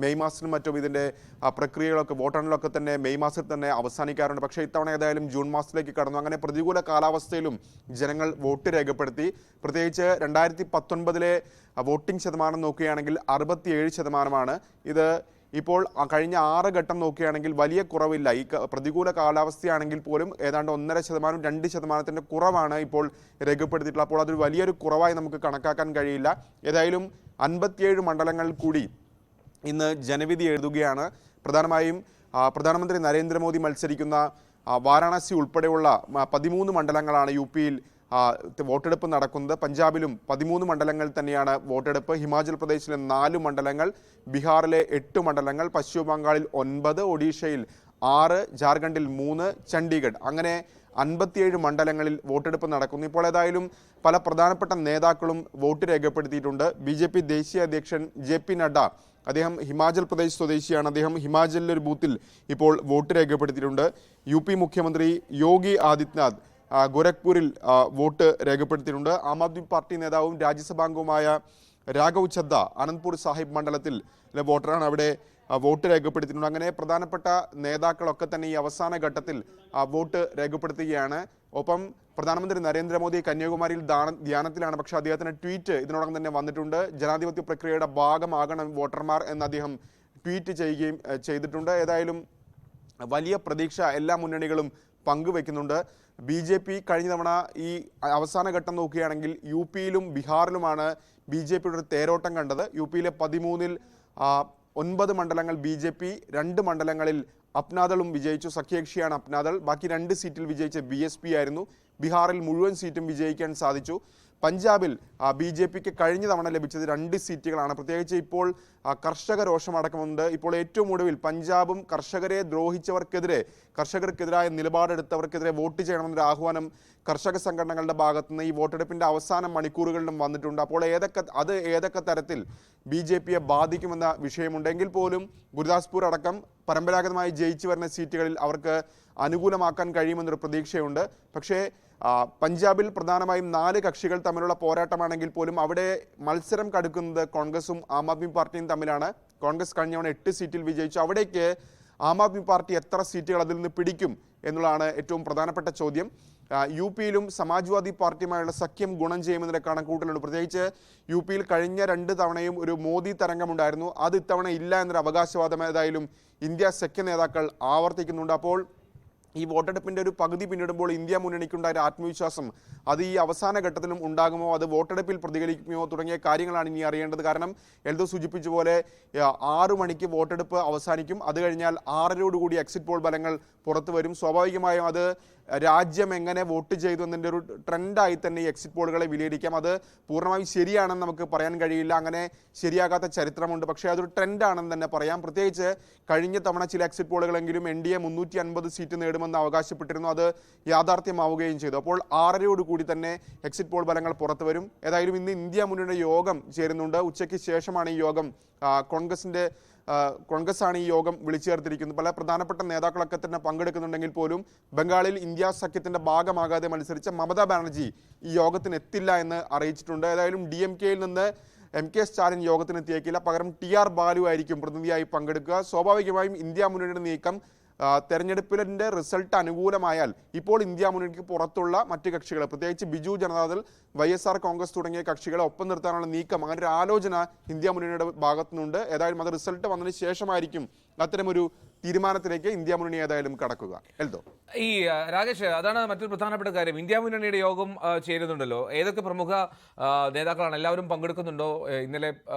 S3: മെയ് മാസത്തിലും മറ്റും ഇതിൻ്റെ പ്രക്രിയകളൊക്കെ, വോട്ടെണ്ണലൊക്കെ തന്നെ മെയ് മാസത്തിൽ തന്നെ അവസാനിക്കാറുണ്ട്. പക്ഷേ ഇത്തവണ ഏതായാലും ജൂൺ മാസത്തിലേക്ക് കടന്നു. അങ്ങനെ പ്രതികൂല കാലാവസ്ഥയിലും ജനങ്ങൾ വോട്ട് രേഖപ്പെടുത്തി. പ്രത്യേകിച്ച് 2019 വോട്ടിംഗ് ശതമാനം നോക്കുകയാണെങ്കിൽ 67%. ഇത് ഇപ്പോൾ കഴിഞ്ഞ 6 ഘട്ടം നോക്കുകയാണെങ്കിൽ വലിയ കുറവില്ല. ഈ പ്രതികൂല കാലാവസ്ഥയാണെങ്കിൽ പോലും ഏതാണ്ട് 1.5%, 2% കുറവാണ് ഇപ്പോൾ രേഖപ്പെടുത്തിയിട്ടുള്ളത്. അപ്പോൾ അതൊരു വലിയൊരു കുറവായി നമുക്ക് കണക്കാക്കാൻ കഴിയില്ല. ഏതായാലും 57 മണ്ഡലങ്ങളിൽ കൂടി ഇന്ന് ജനവിധി എഴുതുകയാണ്. പ്രധാനമായും പ്രധാനമന്ത്രി നരേന്ദ്രമോദി മത്സരിക്കുന്ന വാരാണസി ഉൾപ്പെടെയുള്ള 13 മണ്ഡലങ്ങളാണ് UP-യിൽ വോട്ടെടുപ്പ് നടക്കുന്നത്. പഞ്ചാബിലും 13 മണ്ഡലങ്ങളിൽ തന്നെയാണ് വോട്ടെടുപ്പ്. ഹിമാചൽ പ്രദേശിലെ 4 മണ്ഡലങ്ങൾ, ബീഹാറിലെ 8 മണ്ഡലങ്ങൾ, പശ്ചിമ ബംഗാളിൽ 9, ഒഡീഷയിൽ 6, ജാർഖണ്ഡിൽ 3, ചണ്ഡീഗഡ്, അങ്ങനെ 57 മണ്ഡലങ്ങളിൽ വോട്ടെടുപ്പ് നടക്കുന്നു. ഇപ്പോൾ ഏതായാലും പല പ്രധാനപ്പെട്ട നേതാക്കളും വോട്ട് രേഖപ്പെടുത്തിയിട്ടുണ്ട്. BJP ദേശീയ അധ്യക്ഷൻ JP നഡ്ഡ, അദ്ദേഹം ഹിമാചൽ പ്രദേശ് സ്വദേശിയാണ്. അദ്ദേഹം ഹിമാചലിലെ ഒരു ബൂത്തിൽ ഇപ്പോൾ വോട്ട് രേഖപ്പെടുത്തിയിട്ടുണ്ട്. UP മുഖ്യമന്ത്രി യോഗി ആദിത്യനാഥ് ഗോരഖ്പൂരിൽ വോട്ട് രേഖപ്പെടുത്തിയിട്ടുണ്ട്. ആം ആദ്മി പാർട്ടി നേതാവും രാജ്യസഭാംഗവുമായ രാഘവ് ചദ്ദ അനന്ത്പൂർ സാഹിബ് മണ്ഡലത്തിൽ വോട്ടറാണ് അവിടെ വോട്ട് രേഖപ്പെടുത്തിയിട്ടുണ്ട്. അങ്ങനെ പ്രധാനപ്പെട്ട നേതാക്കളൊക്കെ തന്നെ ഈ അവസാന ഘട്ടത്തിൽ വോട്ട് രേഖപ്പെടുത്തുകയാണ്. ഒപ്പം പ്രധാനമന്ത്രി നരേന്ദ്രമോദി കന്യാകുമാരിയിൽ ധ്യാനത്തിലാണ്. പക്ഷേ അദ്ദേഹത്തിന് ട്വീറ്റ് ഇതിനോടകം തന്നെ വന്നിട്ടുണ്ട്. ജനാധിപത്യ പ്രക്രിയയുടെ ഭാഗമാകണം വോട്ടർമാർ എന്ന് അദ്ദേഹം ട്വീറ്റ് ചെയ്യുകയും ചെയ്തിട്ടുണ്ട്. ഏതായാലും വലിയ പ്രതീക്ഷ എല്ലാ മുന്നണികളും പങ്കുവെക്കുന്നുണ്ട്. BJP കഴിഞ്ഞ തവണ ഈ അവസാന ഘട്ടം നോക്കുകയാണെങ്കിൽ UP-യിലും ബീഹാറിലുമാണ് BJP ഒരു തേരോട്ടം കണ്ടത്. UP-യിലെ 13-ൽ 9 മണ്ഡലങ്ങൾ BJP, 2 മണ്ഡലങ്ങളിൽ അപ്നാദളും വിജയിച്ചു. സഖ്യകക്ഷിയാണ് അപ്നാദൾ. ബാക്കി 2 സീറ്റിൽ വിജയിച്ച BSP ആയിരുന്നു. ബീഹാറിൽ മുഴുവൻ സീറ്റും വിജയിക്കാൻ സാധിച്ചു. പഞ്ചാബിൽ BJPക്ക് കഴിഞ്ഞ തവണ ലഭിച്ചത് 2 സീറ്റുകളാണ്. പ്രത്യേകിച്ച് ഇപ്പോൾ കർഷക രോഷമടക്കമുണ്ട്. ഇപ്പോൾ ഏറ്റവും ഒടുവിൽ പഞ്ചാബും കർഷകരെ ദ്രോഹിച്ചവർക്കെതിരെ, കർഷകർക്കെതിരായ നിലപാടെടുത്തവർക്കെതിരെ വോട്ട് ചെയ്യണമെന്നൊരു ആഹ്വാനം കർഷക സംഘടനകളുടെ ഭാഗത്തുനിന്ന് ഈ വോട്ടെടുപ്പിന്റെ അവസാന മണിക്കൂറുകളിലും വന്നിട്ടുണ്ട്. അപ്പോൾ ഏതൊക്കെ തരത്തിൽ BJPയെ ബാധിക്കുമെന്ന വിഷയമുണ്ടെങ്കിൽ പോലും ഗുരുദാസ്പൂർ അടക്കം പരമ്പരാഗതമായി ജയിച്ചു വരുന്ന സീറ്റുകളിൽ അവർക്ക് അനുകൂലമാക്കാൻ കഴിയുമെന്നൊരു പ്രതീക്ഷയുണ്ട്. പക്ഷേ പഞ്ചാബിൽ പ്രധാനമായും 4 കക്ഷികൾ തമ്മിലുള്ള പോരാട്ടമാണെങ്കിൽ പോലും അവിടെ മത്സരം കടുക്കുന്നത് കോൺഗ്രസും ആം ആദ്മി പാർട്ടിയും തമ്മിലാണ്. കോൺഗ്രസ് കഴിഞ്ഞ തവണ 8 സീറ്റിൽ വിജയിച്ചു. അവിടേക്ക് ആം ആദ്മി പാർട്ടി എത്ര സീറ്റുകൾ അതിൽ നിന്ന് പിടിക്കും എന്നുള്ളതാണ് ഏറ്റവും പ്രധാനപ്പെട്ട ചോദ്യം. UP-യിലും സമാജ്വാദി പാർട്ടിയുമായുള്ള സഖ്യം ഗുണം ചെയ്യുമെന്നതിന്റെ കണക്കൂട്ടലുണ്ട്. പ്രത്യേകിച്ച് UP-യിൽ കഴിഞ്ഞ 2 തവണയും ഒരു മോദി തരംഗമുണ്ടായിരുന്നു. അത് ഇത്തവണ ഇല്ല എന്നൊരു അവകാശവാദം ഏതായാലും ഇന്ത്യ സഖ്യ നേതാക്കൾ ആവർത്തിക്കുന്നുണ്ട്. അപ്പോൾ ഈ വോട്ടെടുപ്പിന്റെ ഒരു പകുതി പിന്നിടുമ്പോൾ ഇന്ത്യ മുന്നണിക്കുണ്ടായ ആത്മവിശ്വാസം അത് ഈ അവസാന ഘട്ടത്തിലും ഉണ്ടാകുമോ, അത് വോട്ടെടുപ്പിൽ പ്രതിഫലിക്കുമോ തുടങ്ങിയ കാര്യങ്ങളാണ് ഇനി അറിയേണ്ടത്. കാരണം എൽദോ സൂചിപ്പിച്ച പോലെ 6 മണിക്ക് വോട്ടെടുപ്പ് അവസാനിക്കും. അത് കഴിഞ്ഞാൽ 6:30 എക്സിറ്റ് പോൾ ഫലങ്ങൾ പുറത്തു വരും. സ്വാഭാവികമായും അത് രാജ്യം എങ്ങനെ വോട്ട് ചെയ്തു എന്നതിൻ്റെ ഒരു ട്രെൻഡായി തന്നെ ഈ എക്സിറ്റ് പോളുകളെ വിലയിരുത്താം. അത് പൂർണ്ണമായും ശരിയാണെന്ന് നമുക്ക് പറയാൻ കഴിയില്ല. അങ്ങനെ ശരിയാകാത്ത ചരിത്രമുണ്ട്. പക്ഷേ അതൊരു ട്രെൻഡാണെന്ന് തന്നെ പറയാം. പ്രത്യേകിച്ച് കഴിഞ്ഞ തവണ ചില എക്സിറ്റ് പോളുകളെങ്കിലും NDA 350 സീറ്റ് നേടുമെന്ന് അവകാശപ്പെട്ടിരുന്നു. അത് യാഥാർത്ഥ്യമാവുകയും ചെയ്തു. അപ്പോൾ 6:30 തന്നെ എക്സിറ്റ് പോൾ ഫലങ്ങൾ പുറത്തു വരും. ഏതായാലും ഇന്ന് ഇന്ത്യ മുന്നണിയുടെ യോഗം ചേരുന്നുണ്ട്. ഉച്ചയ്ക്ക് ശേഷമാണ് ഈ യോഗം. കോൺഗ്രസ്സാണ് ഈ യോഗം വിളിച്ചു ചേർത്തിരിക്കുന്നത്. പല പ്രധാനപ്പെട്ട നേതാക്കളൊക്കെ തന്നെ പങ്കെടുക്കുന്നുണ്ടെങ്കിൽ പോലും ബംഗാളിൽ ഇന്ത്യ സഖ്യത്തിന്റെ ഭാഗമാകാതെ മത്സരിച്ച മമതാ ബാനർജി ഈ യോഗത്തിന് എത്തില്ല എന്ന് അറിയിച്ചിട്ടുണ്ട്. ഏതായാലും DMK-യിൽ നിന്ന് MK സ്റ്റാലിൻ യോഗത്തിന് എത്തിയേക്കില്ല. പകരം TR ബാലു ആയിരിക്കും പ്രതിനിധിയായി പങ്കെടുക്കുക. സ്വാഭാവികമായും ഇന്ത്യ മുന്നണിയുടെ നീക്കം തെരഞ്ഞെടുപ്പിന്റെ റിസൾട്ട് അനുകൂലമായാൽ ഇപ്പോൾ ഇന്ത്യ മുന്നണിക്ക് പുറത്തുള്ള മറ്റ് കക്ഷികൾ, പ്രത്യേകിച്ച് ബിജു ജനതാദൾ, YSR കോൺഗ്രസ് തുടങ്ങിയ കക്ഷികളെ ഒപ്പം നിർത്താനുള്ള നീക്കം, അങ്ങനെ ഒരു ആലോചന ഇന്ത്യ മുന്നണിയുടെ ഭാഗത്തുനിന്നുണ്ട്. ഏതായാലും അത് റിസൾട്ട് വന്നതിന് ശേഷമായിരിക്കും അത്തരമൊരു തീരുമാനത്തിലേക്ക് ഇന്ത്യ മുന്നണി ഏതായാലും കടക്കുക. എൽദോ,
S1: ഈ രാകേഷ്, അതാണ് മറ്റൊരു പ്രധാനപ്പെട്ട കാര്യം. ഇന്ത്യ മുന്നണിയുടെ യോഗം ചേരുന്നുണ്ടല്ലോ. ഏതൊക്കെ പ്രമുഖ നേതാക്കളാണ്? എല്ലാവരും പങ്കെടുക്കുന്നുണ്ടോ? ഇന്നലെ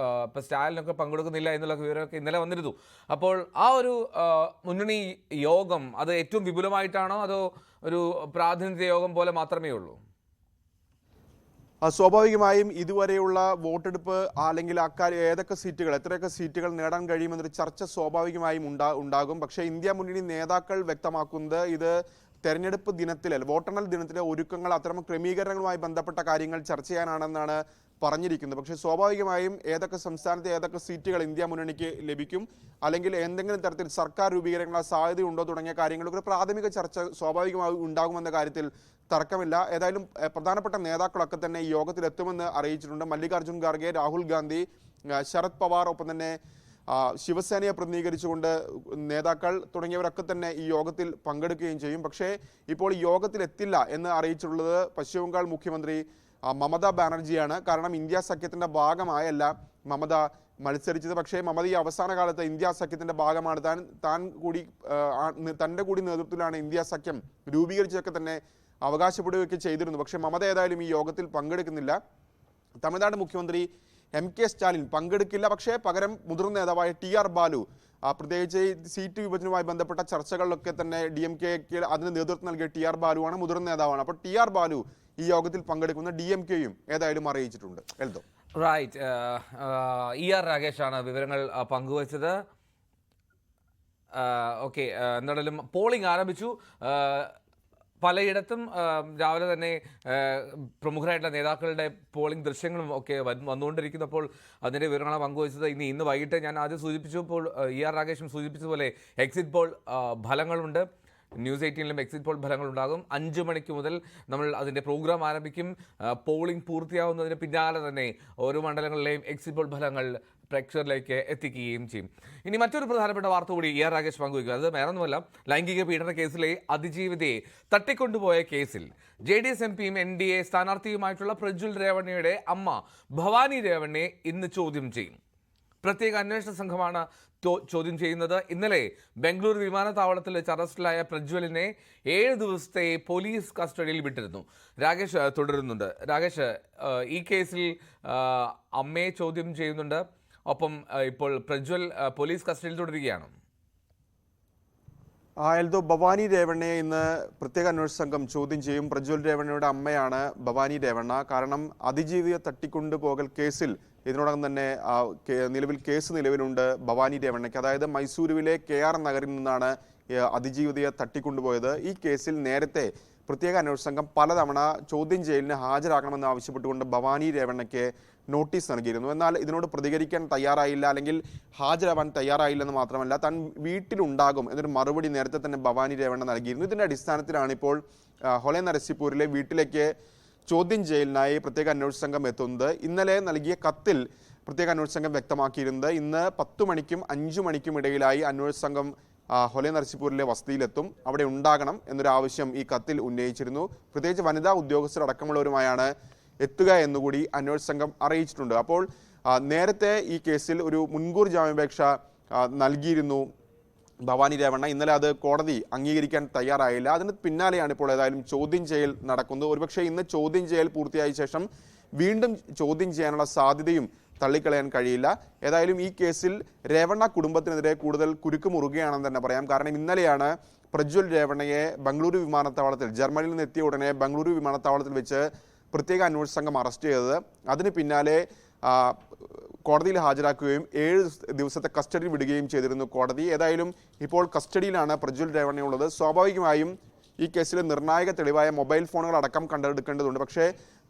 S1: ഇപ്പം സ്റ്റാലിനൊക്കെ പങ്കെടുക്കുന്നില്ല എന്നുള്ള വിവരമൊക്കെ ഇന്നലെ വന്നിരുന്നു. അപ്പോൾ ആ ഒരു മുന്നണി യോഗം അത് ഏറ്റവും വിപുലമായിട്ടാണോ അതോ ഒരു പ്രാതിനിധ്യ യോഗം പോലെ മാത്രമേ ഉള്ളൂ?
S3: സ്വാഭാവികമായും ഇതുവരെയുള്ള വോട്ടെടുപ്പ് അല്ലെങ്കിൽ അക്കാര്യം എത്രയൊക്കെ സീറ്റുകൾ നേടാൻ കഴിയുമെന്നൊരു ചർച്ച സ്വാഭാവികമായും ഉണ്ടാകും. പക്ഷേ ഇന്ത്യ മുന്നണി നേതാക്കൾ വ്യക്തമാക്കുന്നത് ഇത് തെരഞ്ഞെടുപ്പ് ദിനത്തിലെ വോട്ടെണ്ണൽ ദിനത്തിലെ ഒരുക്കങ്ങൾ, അത്തരം ക്രമീകരണങ്ങളുമായി ബന്ധപ്പെട്ട കാര്യങ്ങൾ ചർച്ച ചെയ്യാനാണെന്നാണ് പറഞ്ഞിരിക്കുന്നത്. പക്ഷേ സ്വാഭാവികമായും ഏതൊക്കെ സംസ്ഥാനത്തെ ഏതൊക്കെ സീറ്റുകൾ ഇന്ത്യ മുന്നണിക്ക് ലഭിക്കും, അല്ലെങ്കിൽ എന്തെങ്കിലും തരത്തിൽ സർക്കാർ രൂപീകരണങ്ങളുടെ സാധ്യതയുണ്ടോ തുടങ്ങിയ കാര്യങ്ങളൊക്കെ ഒരു പ്രാഥമിക ചർച്ച സ്വാഭാവികമായും ഉണ്ടാകുമെന്ന കാര്യത്തിൽ തർക്കമില്ല. ഏതായാലും പ്രധാനപ്പെട്ട നേതാക്കളൊക്കെ തന്നെ ഈ യോഗത്തിൽ എത്തുമെന്ന് അറിയിച്ചിട്ടുണ്ട്. മല്ലികാർജ്ജുൻ ഖാർഗെ, രാഹുൽ ഗാന്ധി, ശരത് പവാർ, ഒപ്പം തന്നെ ശിവസേനയെ പ്രതിനിധീകരിച്ചുകൊണ്ട് നേതാക്കൾ തുടങ്ങിയവരൊക്കെ തന്നെ ഈ യോഗത്തിൽ പങ്കെടുക്കുകയും ചെയ്യും. പക്ഷേ ഇപ്പോൾ ഈ യോഗത്തിൽ എത്തില്ല എന്ന് അറിയിച്ചിട്ടുള്ളത് പശ്ചിമബംഗാൾ മുഖ്യമന്ത്രി മമതാ ബാനർജിയാണ്. കാരണം ഇന്ത്യ സഖ്യത്തിന്റെ ഭാഗമായല്ല മമത മത്സരിച്ചത്. പക്ഷേ മമത ഈ അവസാന കാലത്ത് ഇന്ത്യ സഖ്യത്തിന്റെ ഭാഗമാണ്, തൻ്റെ കൂടി നേതൃത്വത്തിലാണ് ഇന്ത്യ സഖ്യം രൂപീകരിച്ചതൊക്കെ തന്നെ അവകാശപ്പെടുകയൊക്കെ ചെയ്തിരുന്നു. പക്ഷേ മമത ഏതായാലും ഈ യോഗത്തിൽ പങ്കെടുക്കുന്നില്ല. തമിഴ്നാട് മുഖ്യമന്ത്രി MK സ്റ്റാലിൻ പങ്കെടുക്കില്ല. പക്ഷേ പകരം മുതിർന്ന നേതാവായ TR ബാലു, പ്രത്യേകിച്ച് സീറ്റ് വിഭജനവുമായി ബന്ധപ്പെട്ട ചർച്ചകളിലൊക്കെ തന്നെ DMK-ക്ക് അതിന് നേതൃത്വം നൽകിയ TR ബാലുവാണ്, മുതിർന്ന നേതാവാണ്. അപ്പോൾ TR ബാലു ഈ യോഗത്തിൽ പങ്കെടുക്കുന്ന DMK-യും ഏതായാലും അറിയിച്ചിട്ടുണ്ട്. എൽദോ,
S1: റൈറ്റ്. ER രാകേഷാണ് വിവരങ്ങൾ പങ്കുവച്ചത്. ഓക്കെ, എന്തായാലും പോളിംഗ് ആരംഭിച്ചു. പലയിടത്തും രാവിലെ തന്നെ പ്രമുഖരായിട്ടുള്ള നേതാക്കളുടെ പോളിംഗ് ദൃശ്യങ്ങളും ഒക്കെ വന്നുകൊണ്ടിരിക്കുന്നപ്പോൾ അതിൻ്റെ വിവരങ്ങളാണ് പങ്കുവച്ചത്. ഇന്ന് വൈകിട്ട് ഞാൻ ആദ്യം സൂചിപ്പിച്ചപ്പോൾ ER രാകേഷും സൂചിപ്പിച്ചതുപോലെ എക്സിറ്റ് പോൾ ഫലങ്ങളുണ്ട്. ന്യൂസ് 18-ലും എക്സിറ്റ് പോൾ ഫലങ്ങളുണ്ടാകും. 5 മണിക്ക് മുതൽ നമ്മൾ അതിൻ്റെ പ്രോഗ്രാം ആരംഭിക്കും. പോളിംഗ് പൂർത്തിയാവുന്നതിന് പിന്നാലെ തന്നെ ഓരോ മണ്ഡലങ്ങളിലെയും എക്സിറ്റ് പോൾ ഫലങ്ങൾ പ്രേക്ഷകരിലേക്ക് എത്തിക്കുകയും ചെയ്യും. ഇനി മറ്റൊരു പ്രധാനപ്പെട്ട വാർത്ത കൂടി രാകേഷ് പങ്കുവയ്ക്കുക. അത് വേറൊന്നുമല്ല, ലൈംഗിക പീഡന കേസിലെ അതിജീവിതയെ തട്ടിക്കൊണ്ടുപോയ കേസിൽ JDS MPയും NDA സ്ഥാനാർത്ഥിയുമായിട്ടുള്ള പ്രജ്വൽ രേവണ്ണയുടെ അമ്മ ഭവാനി രേവണ്ണയെ ഇന്ന് ചോദ്യം ചെയ്യും. പ്രത്യേക അന്വേഷണ സംഘമാണ് ചോദ്യം ചെയ്യുന്നത്. ഇന്നലെ ബംഗളൂരു വിമാനത്താവളത്തിൽ വെച്ച് അറസ്റ്റിലായ പ്രജ്വലിനെ 7 ദിവസത്തെ പോലീസ് കസ്റ്റഡിയിൽ വിട്ടിരുന്നു. രാകേഷ് തുടരുന്നുണ്ട്. രാകേഷ്, ഈ കേസിൽ അമ്മയെ ചോദ്യം ചെയ്യുന്നുണ്ട്, ഒപ്പം ഇപ്പോൾ പ്രജ്വൽ പോലീസ് കസ്റ്റഡിയിൽ തുടരുകയാണ്.
S3: എൽദോ, ഭവാനി രേവണ്ണയെ ഇന്ന് പ്രത്യേക അന്വേഷണ സംഘം ചോദ്യം ചെയ്യും. പ്രജ്വൽ രേവണ്ണയുടെ അമ്മയാണ് ഭവാനി രേവണ്ണ. കാരണം അതിജീവിയെ തട്ടിക്കൊണ്ടുപോകൽ കേസിൽ ഇതിനോടകം തന്നെ നിലവിൽ കേസ് നിലവിലുണ്ട് ഭവാനി രേവണ്ണയ്ക്ക്. അതായത് മൈസൂരുവിലെ KR നഗറിൽ നിന്നാണ് അതിജീവിതയെ തട്ടിക്കൊണ്ടുപോയത്. ഈ കേസിൽ നേരത്തെ പ്രത്യേക അന്വേഷണ സംഘം പലതവണ ചോദ്യം ചെയ്യലിന് ഹാജരാക്കണമെന്ന് ആവശ്യപ്പെട്ടുകൊണ്ട് ഭവാനി രേവണ്ണയ്ക്ക് നോട്ടീസ് നൽകിയിരുന്നു. എന്നാൽ ഇതിനോട് പ്രതികരിക്കാൻ തയ്യാറായില്ല, അല്ലെങ്കിൽ ഹാജരാവാൻ തയ്യാറായില്ലെന്ന് മാത്രമല്ല, താൻ വീട്ടിലുണ്ടാകും എന്നൊരു മറുപടി നേരത്തെ തന്നെ ഭവാനി രേവണ്ണ നൽകിയിരുന്നു. ഇതിന്റെ അടിസ്ഥാനത്തിലാണ് ഇപ്പോൾ ഹൊലെ നരസിപ്പൂരിലെ വീട്ടിലേക്ക് ചോദ്യം ചെയ്യലിനായി പ്രത്യേക അന്വേഷണ സംഘം എത്തുന്നത്. ഇന്നലെ നൽകിയ കത്തിൽ പ്രത്യേക അന്വേഷണ സംഘം വ്യക്തമാക്കിയിരുന്നത് ഇന്ന് 10 മണിക്കും 5 മണിക്കും ഇടയിലായി അന്വേഷണ സംഘം ഹൊലെ നരസിപ്പൂരിലെ വസതിയിലെത്തും, അവിടെ ഉണ്ടാകണം എന്നൊരു ആവശ്യം ഈ കത്തിൽ ഉന്നയിച്ചിരുന്നു. പ്രത്യേകിച്ച് വനിതാ ഉദ്യോഗസ്ഥരടക്കമുള്ളവരുമായാണ് എത്തുക എന്നുകൂടി അന്വേഷണ സംഘം അറിയിച്ചിട്ടുണ്ട്. അപ്പോൾ നേരത്തെ ഈ കേസിൽ ഒരു മുൻകൂർ ജാമ്യാപേക്ഷ നൽകിയിരുന്നു ഭവാനി രേവണ്ണ. ഇന്നലെ അത് കോടതി അംഗീകരിക്കാൻ തയ്യാറായില്ല. അതിന് പിന്നാലെയാണ് ഇപ്പോൾ ഏതായാലും ചോദ്യം ചെയ്യൽ നടക്കുന്നത്. ഒരുപക്ഷെ ഇന്ന് ചോദ്യം ചെയ്യൽ പൂർത്തിയായ ശേഷം വീണ്ടും ചോദ്യം ചെയ്യാനുള്ള സാധ്യതയും തള്ളിക്കളയാൻ കഴിയില്ല. ഏതായാലും ഈ കേസിൽ രേവണ്ണ കുടുംബത്തിനെതിരെ കൂടുതൽ കുരുക്ക് മുറുകയാണെന്ന് തന്നെ പറയാം. കാരണം ഇന്നലെയാണ് പ്രജ്വൽ രേവണ്ണയെ ബംഗളൂരു വിമാനത്താവളത്തിൽ, ജർമ്മനിയിൽ നിന്ന് എത്തിയ ഉടനെ ബംഗളൂരു വിമാനത്താവളത്തിൽ വെച്ച് പ്രത്യേക അന്വേഷണ സംഘം അറസ്റ്റ് ചെയ്തത്. അതിന് പിന്നാലെ കോടതിയിൽ ഹാജരാക്കുകയും 7 ദിവസത്തെ കസ്റ്റഡിയിൽ വിടുകയും ചെയ്തിരുന്നു കോടതി. ഏതായാലും ഇപ്പോൾ കസ്റ്റഡിയിലാണ് പ്രജ്വൽ രേവണ്ണയുള്ളത്. സ്വാഭാവികമായും ഈ കേസിലെ നിർണായക തെളിവായ മൊബൈൽ ഫോണുകൾ അടക്കം കണ്ടെടുക്കേണ്ടതുണ്ട്. പക്ഷേ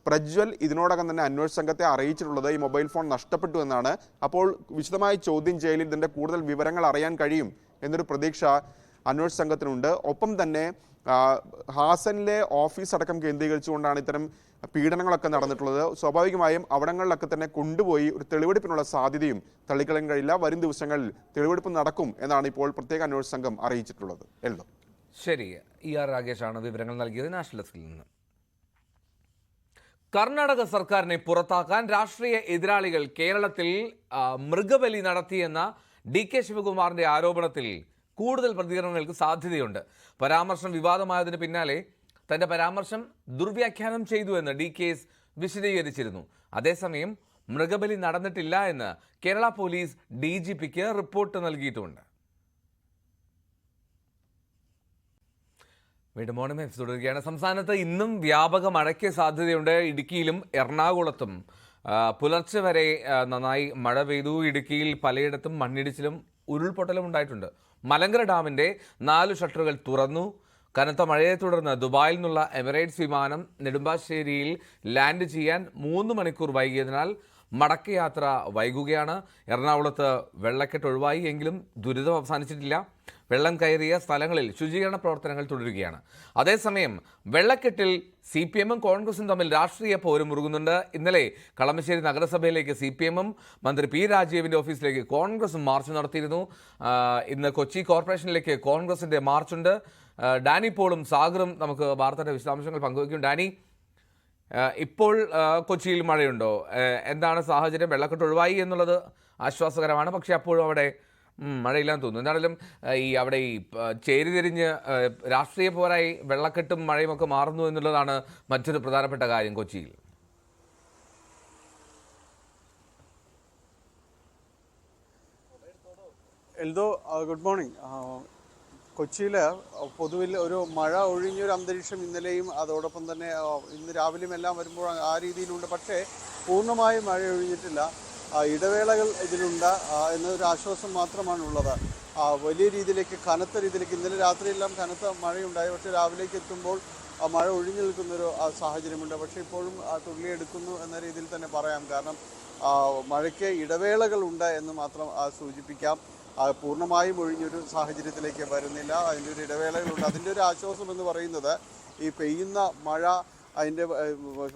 S3: പ്രജ്വൽ ഇതിനോടകം തന്നെ അന്വേഷണ സംഘത്തെ അറിയിച്ചിട്ടുള്ളത് ഈ മൊബൈൽ ഫോൺ നഷ്ടപ്പെട്ടു എന്നാണ്. അപ്പോൾ വിശദമായ ചോദ്യം ചെയ്യലിൽ ഇതിൻ്റെ കൂടുതൽ വിവരങ്ങൾ അറിയാൻ കഴിയും എന്നൊരു പ്രതീക്ഷ അന്വേഷണ സംഘത്തിനുണ്ട്. ഒപ്പം തന്നെ ഹാസനിലെ ഓഫീസ് അടക്കം കേന്ദ്രീകരിച്ചുകൊണ്ടാണ് ഇത്തരം പീഡനങ്ങളൊക്കെ നടന്നിട്ടുള്ളത്. സ്വാഭാവികമായും അവിടങ്ങളിലൊക്കെ തന്നെ കൊണ്ടുപോയി ഒരു തെളിവെടുപ്പിനുള്ള സാധ്യതയും തള്ളിക്കളയാൻ കഴിയില്ല. വരും ദിവസങ്ങളിൽ തെളിവെടുപ്പ് നടക്കും എന്നാണ് ഇപ്പോൾ പ്രത്യേക അന്വേഷണ സംഘം അറിയിച്ചിട്ടുള്ളത്. എൽദോ,
S1: ശരി. രാകേഷാണ് വിവരങ്ങൾ നൽകിയത് നാഷണൽ ഡെസ്കിൽ നിന്ന്. കർണാടക സർക്കാരിനെ പുറത്താക്കാൻ രാഷ്ട്രീയ എതിരാളികൾ കേരളത്തിൽ മൃഗബലി നടത്തിയെന്ന DK ശിവകുമാറിന്റെ ആരോപണത്തിൽ കൂടുതൽ പ്രതികരണങ്ങൾക്ക് സാധ്യതയുണ്ട്. പരാമർശം വിവാദമായതിന് പിന്നാലെ തന്റെ പരാമർശം ദുർവ്യാഖ്യാനം ചെയ്തു എന്ന് DK വിശദീകരിച്ചിരുന്നു. അതേസമയം മൃഗബലി നടന്നിട്ടില്ല എന്ന് കേരള പോലീസ് DGPക്ക് റിപ്പോർട്ട് നൽകിയിട്ടുമുണ്ട്. വീണ്ടും മോർണിംഗ് എഫ് തുടരുകയാണ്. സംസ്ഥാനത്ത് ഇന്നും വ്യാപക മഴയ്ക്ക് സാധ്യതയുണ്ട്. ഇടുക്കിയിലും എറണാകുളത്തും പുലർച്ചെ വരെ നന്നായി മഴ പെയ്തു. ഇടുക്കിയിൽ പലയിടത്തും മണ്ണിടിച്ചിലും ഉരുൾപൊട്ടലും ഉണ്ടായിട്ടുണ്ട്. മലങ്കര ഡാമിന്റെ 4 ഷട്ടറുകൾ തുറന്നു. കനത്ത മഴയെ തുടർന്ന് ദുബായിൽ നിന്നുള്ള എമിറേറ്റ്സ് വിമാനം നെടുമ്പാശ്ശേരിയിൽ ലാൻഡ് ചെയ്യാൻ 3 മണിക്കൂർ വൈകിയതിനാൽ മടക്കയാത്ര വൈകുകയാണ്. എറണാകുളത്ത് വെള്ളക്കെട്ട് ഒഴിവായി, എങ്കിലും ദുരിതം അവസാനിച്ചിട്ടില്ല. വെള്ളം കയറിയ സ്ഥലങ്ങളിൽ ശുചീകരണ പ്രവർത്തനങ്ങൾ തുടരുകയാണ്. അതേസമയം വെള്ളക്കെട്ടിൽ CPM-ഉം കോൺഗ്രസും തമ്മിൽ രാഷ്ട്രീയ പോരും മുറുകുന്നുണ്ട്. ഇന്നലെ കളമശ്ശേരി നഗരസഭയിലേക്ക് CPM-ഉം മന്ത്രി P. രാജീവിൻ്റെ ഓഫീസിലേക്ക് കോൺഗ്രസും മാർച്ച് നടത്തിയിരുന്നു. ഇന്ന് കൊച്ചി കോർപ്പറേഷനിലേക്ക് കോൺഗ്രസിൻ്റെ മാർച്ചുണ്ട്. ഡാനി പോളും സാഗറും നമുക്ക് വാർത്തയുടെ വിശദാംശങ്ങൾ പങ്കുവയ്ക്കും. ഡാനി, ഇപ്പോൾ കൊച്ചിയിൽ മഴയുണ്ടോ? എന്താണ് സാഹചര്യം? വെള്ളക്കെട്ട് ഒഴിവായി എന്നുള്ളത് ആശ്വാസകരമാണ്. പക്ഷേ അപ്പോഴും അവിടെ മഴയില്ലാന്ന് തോന്നുന്നു. എന്താണെങ്കിലും അവിടെ ചേരിതിരിഞ്ഞ് രാഷ്ട്രീയ പോരായി വെള്ളക്കെട്ടും മഴയും ഒക്കെ മാറുന്നു എന്നുള്ളതാണ് മറ്റൊരു പ്രധാനപ്പെട്ട കാര്യം കൊച്ചിയിൽ.
S4: Eldho, good morning. കൊച്ചിയിൽ പൊതുവിൽ ഒരു മഴ ഒഴിഞ്ഞൊരു അന്തരീക്ഷം ഇന്നലെയും അതോടൊപ്പം തന്നെ ഇന്ന് രാവിലെയും എല്ലാം വരുമ്പോൾ ആ രീതിയിലുണ്ട്. പക്ഷേ പൂർണ്ണമായും മഴ ഒഴിഞ്ഞിട്ടില്ല. ഇടവേളകൾ ഇതിലുണ്ട് എന്നൊരു ആശ്വാസം മാത്രമാണുള്ളത്. വലിയ രീതിയിലേക്ക് കനത്ത രീതിയിലേക്ക് ഇന്നലെ രാത്രിയെല്ലാം കനത്ത മഴയുണ്ടായി. പക്ഷേ രാവിലേക്ക് എത്തുമ്പോൾ മഴ ഒഴിഞ്ഞു നിൽക്കുന്നൊരു സാഹചര്യമുണ്ട്. പക്ഷേ ഇപ്പോഴും തുള്ളിയെടുക്കുന്നു എന്ന രീതിയിൽ തന്നെ പറയാം. കാരണം മഴയ്ക്ക് ഇടവേളകളുണ്ട് എന്ന് മാത്രം സൂചിപ്പിക്കാം. പൂർണ്ണമായും ഒഴിഞ്ഞൊരു സാഹചര്യത്തിലേക്ക് വരുന്നില്ല. അതിൻ്റെ ഒരു ഇടവേളകളുണ്ട്. അതിൻ്റെ ഒരു ആശ്വാസം എന്ന് പറയുന്നത് ഈ പെയ്യുന്ന മഴ, അതിൻ്റെ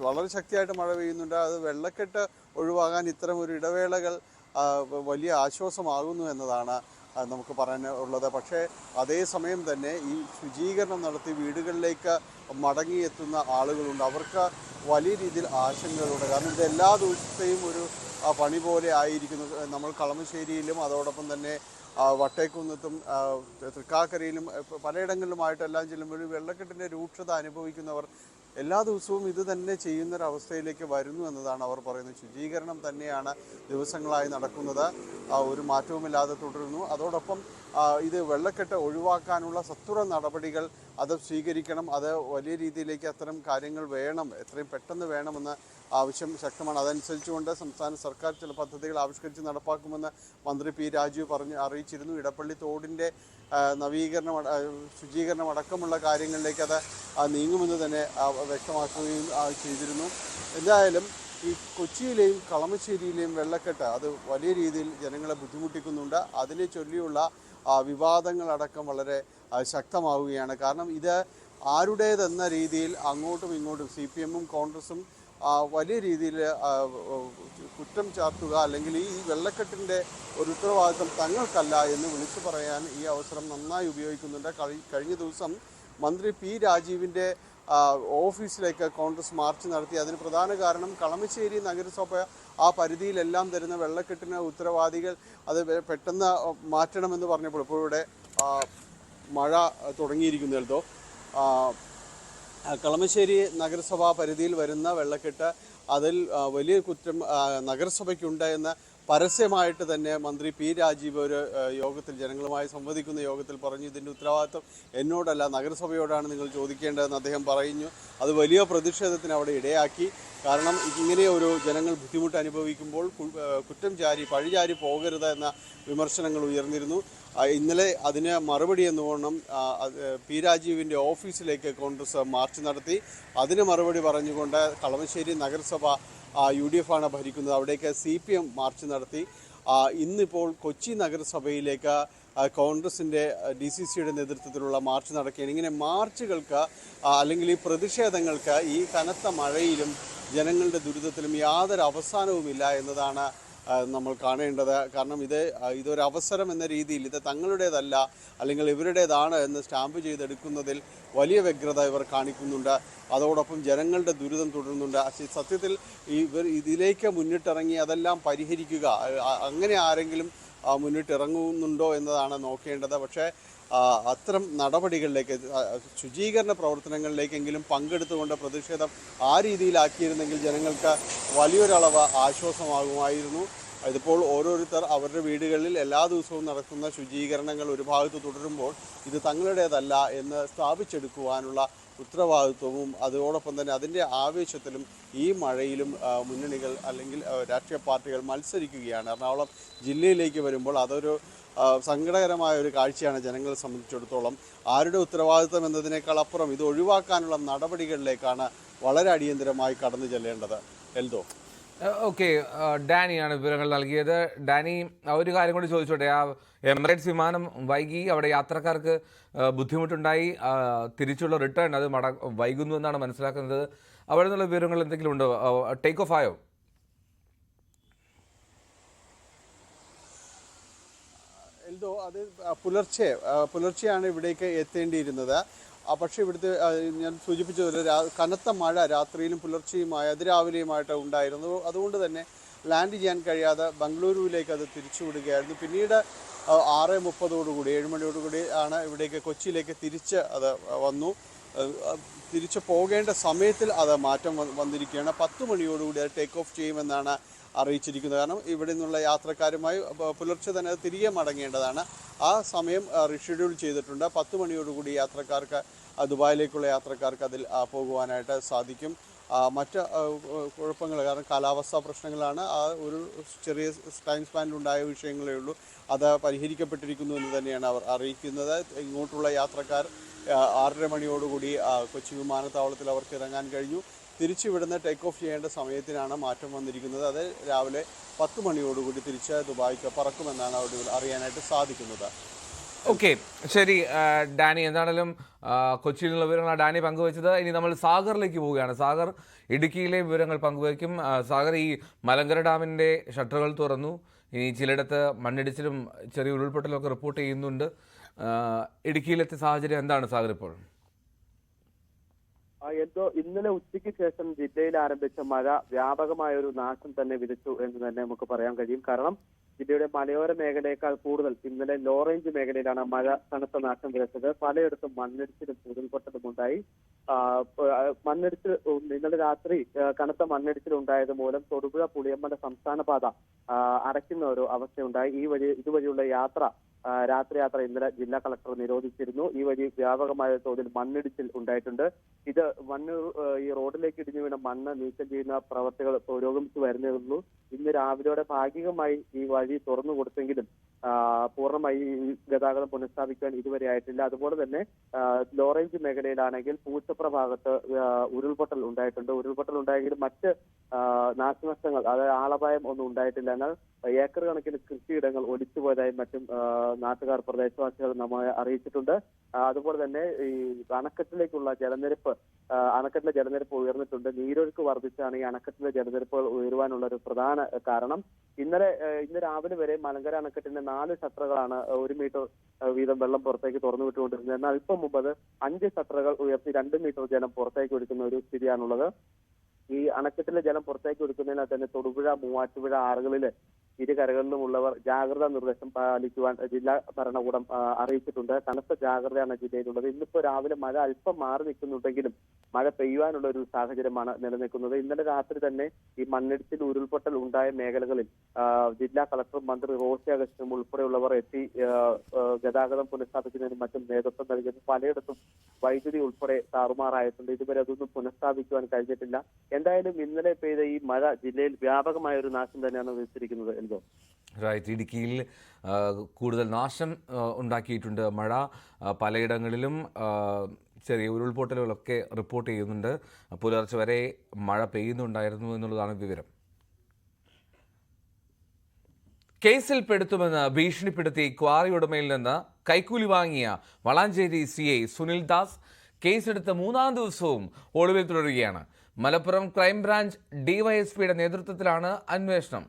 S4: വളരെ ശക്തിയായിട്ട് മഴ പെയ്യുന്നുണ്ട്. അത് വെള്ളക്കെട്ട് ഒഴിവാകാൻ ഇത്തരം ഒരു ഇടവേളകൾ വലിയ ആശ്വാസമാകുന്നു എന്നതാണ് നമുക്ക് പറയാനുള്ളത്. പക്ഷേ അതേസമയം തന്നെ ഈ ശുചീകരണം നടത്തി വീടുകളിലേക്ക് മടങ്ങിയെത്തുന്ന ആളുകളുണ്ട്. അവർക്ക് വലിയ രീതിയിൽ ആശങ്കകളുണ്ട്. കാരണം ഇത് എല്ലാ ദിവസത്തെയും ഒരു പണി പോലെ ആയിരിക്കുന്നു. നമ്മൾ കളമശ്ശേരിയിലും അതോടൊപ്പം തന്നെ വട്ടേക്കുന്നത്തും തൃക്കാക്കരയിലും പലയിടങ്ങളിലുമായിട്ടെല്ലാം ചെല്ലുമ്പോൾ വെള്ളക്കെട്ടിൻ്റെ രൂക്ഷത അനുഭവിക്കുന്നവർ എല്ലാ ദിവസവും ഇത് തന്നെ ചെയ്യുന്നൊരവസ്ഥയിലേക്ക് വരുന്നു എന്നതാണ് അവർ പറയുന്നത്. ശുചീകരണം തന്നെയാണ് ദിവസങ്ങളായി നടക്കുന്നത്, ഒരു മാറ്റവുമില്ലാതെ തുടരുന്നു. അതോടൊപ്പം ഇത് വെള്ളക്കെട്ട് ഒഴിവാക്കാനുള്ള സത്വര നടപടികൾ അത് സ്വീകരിക്കണം. അത് വലിയ രീതിയിലേക്ക് അത്തരം കാര്യങ്ങൾ വേണം, എത്രയും പെട്ടെന്ന് വേണമെന്ന് ആവശ്യം ശക്തമാണ്. അതനുസരിച്ചുകൊണ്ട് സംസ്ഥാന സർക്കാർ ചില പദ്ധതികൾ ആവിഷ്കരിച്ച് നടപ്പാക്കുമെന്ന് മന്ത്രി പി രാജീവ് അറിയിച്ചിരുന്നു. ഇടപ്പള്ളി തോടിൻ്റെ നവീകരണം, ശുചീകരണം അടക്കമുള്ള കാര്യങ്ങളിലേക്ക് അത് നീങ്ങുമെന്ന് തന്നെ വ്യക്തമാക്കുകയും ചെയ്തിരുന്നു. എന്തായാലും ഈ കൊച്ചിയിലെയും കളമശ്ശേരിയിലെയും വെള്ളക്കെട്ട് അത് വലിയ രീതിയിൽ ജനങ്ങളെ ബുദ്ധിമുട്ടിക്കുന്നുണ്ട്. അതിനെ ചൊല്ലിയുള്ള വിവാദങ്ങളടക്കം വളരെ ശക്തമാവുകയാണ്. കാരണം ഇത് ആരുടേതെന്ന രീതിയിൽ അങ്ങോട്ടും ഇങ്ങോട്ടും CPM-ഉം കോൺഗ്രസും വലിയ രീതിയിൽ കുറ്റം ചാർത്തുക, അല്ലെങ്കിൽ ഈ വെള്ളക്കെട്ടിൻ്റെ ഒരു ഉത്തരവാദിത്വം തങ്ങൾക്കല്ല എന്ന് വിളിച്ചു പറയാൻ ഈ അവസരം നന്നായി ഉപയോഗിക്കുന്നുണ്ട്. കഴിഞ്ഞ ദിവസം മന്ത്രി പി രാജീവിൻ്റെ ഓഫീസിലേക്ക് കോൺഗ്രസ് മാർച്ച് നടത്തി. അതിന് പ്രധാന കാരണം കളമശ്ശേരി നഗരസഭ ആ പരിധിയിലെല്ലാം തരുന്ന വെള്ളക്കെട്ടിന് ഉത്തരവാദികൾ അത് പെട്ടെന്ന് മാറ്റണമെന്ന് പറഞ്ഞപ്പോൾ ഇപ്പോൾ ഇവിടെ മഴ തുടങ്ങിയിരിക്കുന്നതോ കളമശ്ശേരി നഗരസഭാ പരിധിയിൽ വരുന്ന വെള്ളക്കെട്ട് അതിൽ വലിയ കുറ്റം നഗരസഭയ്ക്കുണ്ട് എന്ന് പരസ്യമായിട്ട് തന്നെ മന്ത്രി പി രാജീവ് ഒരു യോഗത്തിൽ, ജനങ്ങളുമായി സംവദിക്കുന്ന യോഗത്തിൽ പറഞ്ഞു. ഇതിൻ്റെ ഉത്തരവാദിത്വം എന്നോടല്ല, നഗരസഭയോടാണ് നിങ്ങൾ ചോദിക്കേണ്ടതെന്ന് അദ്ദേഹം പറഞ്ഞു. അത് വലിയ പ്രതിഷേധത്തിന് അവിടെ ഇടയാക്കി. കാരണം ഇങ്ങനെ ഒരു ജനങ്ങൾ ബുദ്ധിമുട്ട് അനുഭവിക്കുമ്പോൾ കുറ്റം പഴിചാരി പോകരുത് എന്ന വിമർശനങ്ങൾ ഉയർന്നിരുന്നു. ഇന്നലെ അതിന് മറുപടി എന്നോണം പി രാജീവിൻ്റെ ഓഫീസിലേക്ക് കോൺഗ്രസ് മാർച്ച് നടത്തി. അതിന് മറുപടി പറഞ്ഞുകൊണ്ട് കളമശ്ശേരി നഗരസഭ UDF ആണ് ഭരിക്കുന്നത്, അവിടേക്ക് CPM മാർച്ച് നടത്തി. ഇന്നിപ്പോൾ കൊച്ചി നഗരസഭയിലേക്ക് കോൺഗ്രസിൻ്റെ DCCയുടെ നേതൃത്വത്തിലുള്ള മാർച്ച് നടക്കുകയാണ്. ഇങ്ങനെ മാർച്ചുകൾക്ക് അല്ലെങ്കിൽ ഈ പ്രതിഷേധങ്ങൾക്ക് ഈ കനത്ത മഴയിലും ജനങ്ങളുടെ ദുരിതത്തിലും യാതൊരു അവസാനവുമില്ല എന്നതാണ് നമ്മൾ കാണേണ്ടത്. കാരണം ഇതൊരവസരം എന്ന രീതിയിൽ ഇത് തങ്ങളുടേതല്ല അല്ലെങ്കിൽ ഇവരുടേതാണ് എന്ന് സ്റ്റാമ്പ് ചെയ്തെടുക്കുന്നതിൽ വലിയ വ്യഗ്രത ഇവർ കാണിക്കുന്നുണ്ട്. അതോടൊപ്പം ജനങ്ങളുടെ ദുരിതം തുടരുന്നുണ്ട്. സത്യത്തിൽ ഇതിലേക്ക് മുന്നിട്ടിറങ്ങി അതെല്ലാം പരിഹരിക്കുക, അങ്ങനെ ആരെങ്കിലും മുന്നിട്ടിറങ്ങുന്നുണ്ടോ എന്നതാണ് നോക്കേണ്ടത്. പക്ഷേ അത്തരം നടപടികളിലേക്ക്, ശുചീകരണ പ്രവർത്തനങ്ങളിലേക്കെങ്കിലും പങ്കെടുത്തുകൊണ്ട് പ്രതിഷേധം ആ രീതിയിലാക്കിയിരുന്നെങ്കിൽ ജനങ്ങൾക്ക് വലിയൊരളവ് ആശ്വാസമാകുമായിരുന്നു. ഇതിപ്പോൾ ഓരോരുത്തർ അവരുടെ വീടുകളിൽ എല്ലാ ദിവസവും നടക്കുന്ന ശുചീകരണങ്ങൾ ഒരു ഭാഗത്ത് തുടരുമ്പോൾ ഇത് തങ്ങളുടേതല്ല എന്ന് സ്ഥാപിച്ചെടുക്കുവാനുള്ള ഉത്തരവാദിത്വവും അതോടൊപ്പം തന്നെ അതിൻ്റെ ആവേശത്തിലും ഈ മഴയിലും മുന്നണികൾ അല്ലെങ്കിൽ രാഷ്ട്രീയ പാർട്ടികൾ മത്സരിക്കുകയാണ്. എറണാകുളം ജില്ലയിലേക്ക് വരുമ്പോൾ അതൊരു സങ്കടകരമായ ഒരു കാഴ്ചയാണ് ജനങ്ങളെ സംബന്ധിച്ചിടത്തോളം. ആരുടെ ഉത്തരവാദിത്വം എന്നതിനേക്കാൾ അപ്പുറം ഇത് ഒഴിവാക്കാനുള്ള നടപടികളിലേക്കാണ് വളരെ അടിയന്തരമായി കടന്നു ചെല്ലേണ്ടത്. എൽദോ.
S1: ഓക്കെ, ഡാനിയാണ് വിവരങ്ങൾ നൽകിയത്. ഡാനി, ഒരു കാര്യം കൂടി ചോദിച്ചോട്ടെ. ആ എമിറേറ്റ്സ് വിമാനം വൈകി, അവിടെ യാത്രക്കാർക്ക് ബുദ്ധിമുട്ടുണ്ടായി, തിരിച്ചുള്ള റിട്ടേൺ അത് വൈകുന്നു എന്നാണ് മനസ്സിലാക്കുന്നത്. അവിടെ നിന്നുള്ള വിവരങ്ങൾ എന്തെങ്കിലും ഉണ്ടോ? ടേക്ക് ഓഫ് ആയോ?
S4: എൽദോ, അത് പുലർച്ചെയാണ് ഇവിടേക്ക് എത്തേണ്ടിയിരുന്നത്. പക്ഷേ ഇവിടുത്തെ ഞാൻ സൂചിപ്പിച്ചതുപോലെ കനത്ത മഴ രാത്രിയിലും പുലർച്ചെയുമായി അതിരാവിലെയുമായിട്ട് ഉണ്ടായിരുന്നു. അതുകൊണ്ട് തന്നെ ലാൻഡ് ചെയ്യാൻ കഴിയാതെ ബംഗളൂരുവിലേക്ക് അത് തിരിച്ചുവിടുകയായിരുന്നു. പിന്നീട് 6:30 7 മണിയോടുകൂടി ആണ് ഇവിടേക്ക് കൊച്ചിയിലേക്ക് തിരിച്ച് അത് വന്നു. തിരിച്ചു പോകേണ്ട സമയത്തിൽ അത് മാറ്റം വന്നിരിക്കുകയാണ്. 10 മണിയോടുകൂടി അത് ടേക്ക് ഓഫ് ചെയ്യുമെന്നാണ് അറിയിച്ചിരിക്കുന്നത്. കാരണം ഇവിടെ നിന്നുള്ള യാത്രക്കാരുമായി പുലർച്ചെ തന്നെ അത് തിരികെ മടങ്ങേണ്ടതാണ്. ആ സമയം റീഷെഡ്യൂൾ ചെയ്തിട്ടുണ്ട്. 10 മണിയോടുകൂടി യാത്രക്കാർക്ക്, ദുബായിലേക്കുള്ള യാത്രക്കാർക്ക് അതിൽ പോകുവാനായിട്ട് സാധിക്കും. മറ്റ് കുഴപ്പങ്ങൾ, കാരണം കാലാവസ്ഥാ പ്രശ്നങ്ങളാണ്, ആ ഒരു ചെറിയ ടൈം സ്പാനിലുണ്ടായ വിഷയങ്ങളേ ഉള്ളൂ. അത് പരിഹരിക്കപ്പെട്ടിരിക്കുന്നു എന്ന് തന്നെയാണ് അവർ അറിയിക്കുന്നത്. ഇങ്ങോട്ടുള്ള യാത്രക്കാർ 6:30 മണിയോടുകൂടി കൊച്ചി വിമാനത്താവളത്തിൽ അവർക്ക് ഇറങ്ങാൻ കഴിഞ്ഞു. തിരിച്ചുവിടുന്ന ടേക്ക് ഓഫ് ചെയ്യേണ്ട സമയത്തിനാണ് മാറ്റം വന്നിരിക്കുന്നത്. അത് രാവിലെ 10 മണിയോടുകൂടി തിരിച്ച് ദുബായിക്ക് പറക്കുമെന്നാണ് അവിടെ അറിയാനായിട്ട് സാധിക്കുന്നത്.
S1: ഓക്കെ, ശരി ഡാനി. എന്താണെങ്കിലും കൊച്ചിയിൽ നിന്നുള്ള വിവരങ്ങളാണ് ഡാനി പങ്കുവച്ചത്. ഇനി നമ്മൾ സാഗറിലേക്ക് പോവുകയാണ്. സാഗർ ഇടുക്കിയിലെ വിവരങ്ങൾ പങ്കുവയ്ക്കും. സാഗർ, ഈ മലങ്കര ഡാമിൻ്റെ ഷട്ടറുകൾ തുറന്നു, ഇനി ചിലയിടത്ത് മണ്ണിടിച്ചിലും ചെറിയ ഉരുൾപൊട്ടലും ഒക്കെ റിപ്പോർട്ട് ചെയ്യുന്നുണ്ട്. ഇടുക്കിയിലത്തെ സാഹചര്യം എന്താണ് സാഗർ ഇപ്പോൾ?
S5: ഇന്നലെ ഉച്ചയ്ക്ക് ശേഷം ജില്ലയിൽ ആരംഭിച്ച മഴ വ്യാപകമായ ഒരു നാശം തന്നെ വിതച്ചു എന്ന് തന്നെ നമുക്ക് പറയാൻ കഴിയും. കാരണം ജില്ലയുടെ മലയോര മേഖലയേക്കാൾ കൂടുതൽ ഇന്നലെ ലോ റേഞ്ച് മേഖലയിലാണ് മഴ കനത്ത നാശം വിതച്ചത്. പലയിടത്തും മണ്ണിടിച്ചിലും ഉരുൾപൊട്ടലും ഉണ്ടായി. മണ്ണിടിച്ചിൽ ഇന്നലെ രാത്രി കനത്ത മണ്ണിടിച്ചിൽ ഉണ്ടായത് മൂലം തൊടുപുഴ പുളിയമ്മല സംസ്ഥാന പാത അടയ്ക്കുന്ന ഒരു അവസ്ഥയുണ്ടായി. ഇതുവഴിയുള്ള രാത്രി യാത്ര ഇന്നലെ ജില്ലാ കളക്ടർ നിരോധിച്ചിരുന്നു. ഈ വഴി വ്യാപകമായ തോതിൽ മണ്ണിടിച്ചിൽ ഉണ്ടായിട്ടുണ്ട്. ഇത് ഈ റോഡിലേക്ക് ഇടിഞ്ഞു വീണ മണ്ണ് നീക്കം ചെയ്യുന്ന പ്രവർത്തികൾ പുരോഗമിച്ചു വരുന്നേ. ഇന്ന് രാവിലെയോടെ ഭാഗികമായി ഈ വഴി തുറന്നു കൊടുത്തെങ്കിലും പൂർണ്ണമായി ഈ ഗതാഗതം പുനഃസ്ഥാപിക്കാൻ ഇതുവരെ ആയിട്ടില്ല. അതുപോലെ തന്നെ ലോ റേഞ്ച് മേഖലയിലാണെങ്കിൽ പൂച്ചപ്ര ഭാഗത്ത് ഉരുൾപൊട്ടൽ ഉണ്ടായിട്ടുണ്ട്. ഉരുൾപൊട്ടൽ ഉണ്ടായെങ്കിലും മറ്റ് നാശനഷ്ടങ്ങൾ, അതായത് ആളപായം ഒന്നും ഉണ്ടായിട്ടില്ല. എന്നാൽ ഏക്കർ കണക്കിന് കൃഷിയിടങ്ങൾ ഒലിച്ചുപോയതായും മറ്റും നാട്ടുകാർ, പ്രദേശവാസികൾ നമ്മെ അറിയിച്ചിട്ടുണ്ട്. അതുപോലെ തന്നെ ഈ അണക്കെട്ടിലെ ജലനിരപ്പ് ഉയർന്നിട്ടുണ്ട്. നീരൊഴുക്ക് വർദ്ധിച്ചാണ് ഈ അണക്കെട്ടിലെ ജലനിരപ്പുകൾ ഉയരുവാനുള്ള ഒരു പ്രധാന കാരണം. ഇന്ന് രാവിലെ വരെ മലങ്കര അണക്കെട്ടിന്റെ 4 ഷട്ടറുകളാണ് 1 മീറ്റർ വീതം വെള്ളം പുറത്തേക്ക് തുറന്നു വിട്ടുകൊണ്ടിരുന്നത്. എന്നാൽ അല്പം മുമ്പ് അത് 5 ഷട്ടറുകൾ ഉയർത്തി 2 മീറ്റർ ജലം പുറത്തേക്ക് ഒഴുക്കുന്ന ഒരു സ്ഥിതിയാണുള്ളത്. ഈ അണക്കെട്ടിലെ ജലം പുറത്തേക്ക് ഒഴുക്കുന്നതിനാൽ തന്നെ തൊടുപുഴ, മൂവാറ്റുപുഴ ആറുകളിലെ ഇരുകരകളിലുമുള്ളവർ ജാഗ്രതാ നിർദ്ദേശം പാലിക്കുവാൻ ജില്ലാ ഭരണകൂടം അറിയിച്ചിട്ടുണ്ട്. കനത്ത ജാഗ്രതയാണ് ജില്ലയിലുള്ളത്. ഇന്നിപ്പോ രാവിലെ മഴ അല്പം മാറി നിൽക്കുന്നുണ്ടെങ്കിലും മഴ പെയ്യുവാനുള്ള ഒരു സാഹചര്യമാണ് നിലനിൽക്കുന്നത്. ഇന്നലെ രാത്രി തന്നെ ഈ മണ്ണിടിച്ചിൽ, ഉരുൾപൊട്ടൽ ഉണ്ടായ മേഖലകളിൽ ജില്ലാ കളക്ടറും മന്ത്രി റോസി അഗസ്റ്റിനും ഉൾപ്പെടെയുള്ളവർ എത്തി ഗതാഗതം പുനഃസ്ഥാപിക്കുന്നതിനും മറ്റും നേതൃത്വം നൽകിയത്. പലയിടത്തും വൈദ്യുതി ഉൾപ്പെടെ താറുമാറായിട്ടുണ്ട്. ഇതുവരെ അതൊന്നും പുനഃസ്ഥാപിക്കുവാൻ കഴിഞ്ഞിട്ടില്ല. എന്തായാലും ഇന്നലെ പെയ്ത ഈ മഴ ജില്ലയിൽ വ്യാപകമായ ഒരു നാശം തന്നെയാണ് വിതച്ചിരിക്കുന്നത്. എന്തോ
S1: റൈറ്റ്, ഇടുക്കിയിൽ കൂടുതൽ നാശം ഉണ്ടാക്കിയിട്ടുണ്ട് മഴ. പലയിടങ്ങളിലും ചെറിയ ഉരുൾപൊട്ടലുകളൊക്കെ റിപ്പോർട്ട് ചെയ്യുന്നുണ്ട്. പുലർച്ചെ വരെ മഴ പെയ്യുന്നുണ്ടായിരുന്നു എന്നുള്ളതാണ് വിവരം. കേസിൽ പെടുത്തുമെന്ന് ഭീഷണിപ്പെടുത്തി ക്വാറി ഉടമയിൽ നിന്ന് കൈക്കൂലി വാങ്ങിയ വളാഞ്ചേരി CI സുനിൽ ദാസ് കേസെടുത്ത് 3-ാം ദിവസവും ഒളിവിൽ തുടരുകയാണ്. മലപ്പുറം ക്രൈംബ്രാഞ്ച് DYSPയുടെ നേതൃത്വത്തിലാണ് അന്വേഷണം.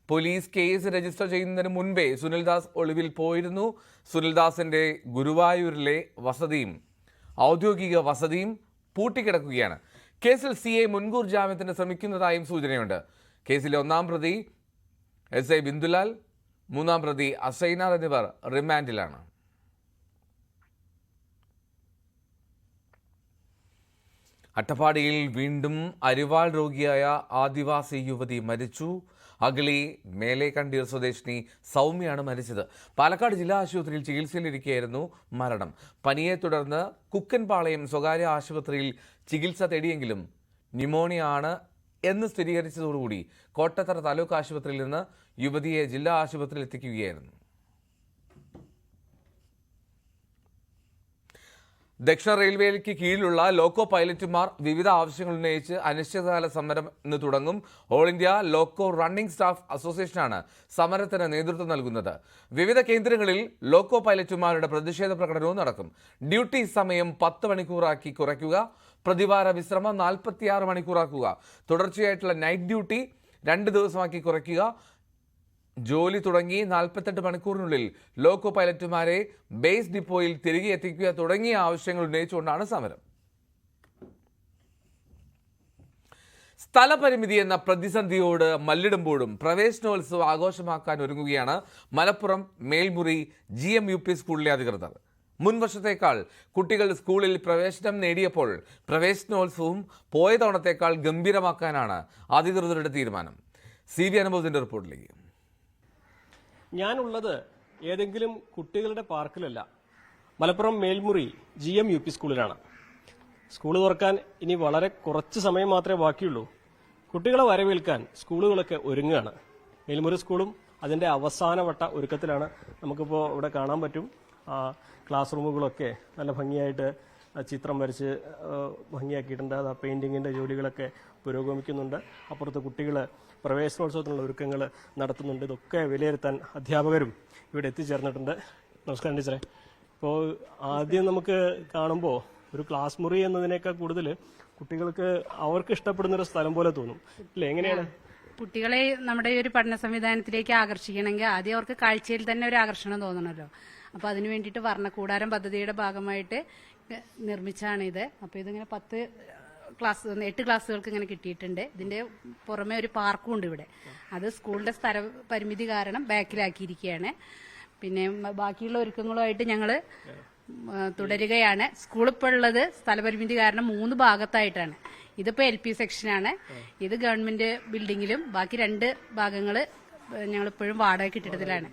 S1: പോലീസ് കേസ് രജിസ്റ്റർ ചെയ്യുന്നതിന് മുൻപേ സുനിൽദാസ് ഒളിവിൽ പോയിരുന്നു. സുനിൽദാസിന്റെ ഗുരുവായൂരിലെ ഔദ്യോഗിക വസതിയും പൂട്ടിക്കിടക്കുകയാണ്. കേസിൽ CI മുൻകൂർ ജാമ്യത്തിന് ശ്രമിക്കുന്നതായും സൂചനയുണ്ട്. കേസിലെ 1-ാം പ്രതി SI ബിന്ദുലാൽ, 3-ാം പ്രതി അസൈനാർ എന്നിവർ റിമാൻഡിലാണ്. അട്ടപ്പാടിയിൽ വീണ്ടും അരിവാൾ രോഗിയായ ആദിവാസി യുവതി മരിച്ചു. അഗളി മേലേക്കണ്ടീർ സ്വദേശിനി സൗമ്യയാണ് മരിച്ചത്. പാലക്കാട് ജില്ലാ ആശുപത്രിയിൽ ചികിത്സയിലിരിക്കെയായിരുന്നു മരണം. പനിയെ തുടർന്ന് കുക്കൻപാളയം സ്വകാര്യ ആശുപത്രിയിൽ ചികിത്സ തേടിയെങ്കിലും ന്യൂമോണിയ ആണ് എന്ന് സ്ഥിരീകരിച്ചതോടുകൂടി കോട്ടത്തറ താലൂക്ക് ആശുപത്രിയിൽ നിന്ന് യുവതിയെ ജില്ലാ ആശുപത്രിയിൽ എത്തിക്കുകയായിരുന്നു. ദക്ഷിണ റെയിൽവേക്ക് കീഴിലുള്ള ലോക്കോ പൈലറ്റുമാർ വിവിധ ആവശ്യങ്ങൾ ഉന്നയിച്ച് അനിശ്ചിതകാല സമരം ഇന്ന് തുടങ്ങും. All India loco running staff അസോസിയേഷനാണ് സമരത്തിന് നേതൃത്വം നൽകുന്നത്. വിവിധ കേന്ദ്രങ്ങളിൽ ലോക്കോ പൈലറ്റുമാരുടെ പ്രതിഷേധ പ്രകടനവും നടക്കും. ഡ്യൂട്ടി സമയം 10 മണിക്കൂറാക്കി കുറയ്ക്കുക, പ്രതിവാര വിശ്രമം 46 മണിക്കൂറാക്കുക, തുടർച്ചയായിട്ടുള്ള നൈറ്റ് ഡ്യൂട്ടി 2 ദിവസമാക്കി കുറയ്ക്കുക, ജോലി തുടങ്ങി 48 മണിക്കൂറിനുള്ളിൽ ലോക്കോ പൈലറ്റുമാരെ ബേസ് ഡിപ്പോയിൽ തിരികെ എത്തിക്കുക തുടങ്ങിയ ആവശ്യങ്ങൾ ഉന്നയിച്ചുകൊണ്ടാണ് സമരം. സ്ഥലപരിമിതി എന്ന പ്രതിസന്ധിയോട് മല്ലിടുമ്പോഴും പ്രവേശനോത്സവം ആഘോഷമാക്കാൻ ഒരുങ്ങുകയാണ് മലപ്പുറം മേൽമുറി GMUP സ്കൂളിലെ അധികൃതർ. മുൻ വർഷത്തേക്കാൾ കുട്ടികൾ സ്കൂളിൽ പ്രവേശനം നേടിയപ്പോൾ പ്രവേശനോത്സവം പോയ തവണത്തേക്കാൾ ഗംഭീരമാക്കാനാണ് അധികൃതരുടെ തീരുമാനം. CB അനുഭവത്തിന്റെ റിപ്പോർട്ടിലേക്ക്.
S6: ഞാനുള്ളത് ഏതെങ്കിലും കുട്ടികളുടെ പാർക്കിലല്ല, മലപ്പുറം മേൽമുറി GMUP സ്കൂളിലാണ്. സ്കൂൾ തുറക്കാൻ ഇനി വളരെ കുറച്ച് സമയം മാത്രമേ ബാക്കിയുള്ളൂ. കുട്ടികളെ വരവേൽക്കാൻ സ്കൂളുകളൊക്കെ ഒരുങ്ങുകയാണ്. മേൽമുറി സ്കൂളും അതിന്റെ അവസാനവട്ട ഒരുക്കത്തിലാണ്. നമുക്കിപ്പോൾ ഇവിടെ കാണാൻ പറ്റും. ക്ലാസ് റൂമുകളൊക്കെ നല്ല ഭംഗിയായിട്ട് ചിത്രം വരച്ച് ഭംഗിയാക്കിയിട്ടുണ്ട്. അത് പെയിന്റിങ്ങിന്റെ ജോലികളൊക്കെ പുരോഗമിക്കുന്നുണ്ട്. അപ്പുറത്ത് കുട്ടികൾ പ്രവേശനോത്സവത്തിനുള്ള ഒരുക്കങ്ങൾ നടത്തുന്നുണ്ട്. ഇതൊക്കെ വിലയിരുത്താൻ അധ്യാപകരും ഇവിടെ എത്തിച്ചേർന്നിട്ടുണ്ട്. നമസ്കാരം ടീച്ചറെ. ഇപ്പോൾ ആദ്യം നമുക്ക് കാണുമ്പോൾ ഒരു ക്ലാസ് മുറി എന്നതിനേക്കാൾ കൂടുതൽ കുട്ടികൾക്ക് അവർക്ക് ഇഷ്ടപ്പെടുന്നൊരു സ്ഥലം പോലെ തോന്നും അല്ലേ? എങ്ങനെയാണ്?
S7: കുട്ടികളെ നമ്മുടെ ഈ ഒരു പഠന സംവിധാനത്തിലേക്ക് ആകർഷിക്കണമെങ്കിൽ ആദ്യം അവർക്ക് കാഴ്ചയിൽ തന്നെ ഒരു ആകർഷണം തോന്നണമല്ലോ. അപ്പോൾ അതിനു വേണ്ടിയിട്ട് വർണ്ണക്കൂടാരം പദ്ധതിയുടെ ഭാഗമായിട്ട് നിർമ്മിച്ചാണിത്. അപ്പോൾ ഇതിങ്ങനെ 8 ക്ലാസ്സുകൾക്ക് ഇങ്ങനെ കിട്ടിയിട്ടുണ്ട്. ഇതിന്റെ പുറമെ ഒരു പാർക്കും ഉണ്ട് ഇവിടെ. അത് സ്കൂളിന്റെ സ്ഥല പരിമിതി കാരണം ബാക്കിലാക്കിയിരിക്കുകയാണ്. പിന്നെ ബാക്കിയുള്ള ഒരുക്കങ്ങളുമായിട്ട് ഞങ്ങൾ തുടരുകയാണ്. സ്കൂളിപ്പോൾ ഉള്ളത് സ്ഥലപരിമിതി കാരണം 3 ഭാഗത്തായിട്ടാണ്. ഇതിപ്പോൾ LP സെക്ഷനാണ്. ഇത് ഗവൺമെന്റ് ബിൽഡിങ്ങിലും ബാക്കി 2 ഭാഗങ്ങൾ ഞങ്ങളിപ്പോഴും വാടക കെട്ടിടത്തിലാണ്.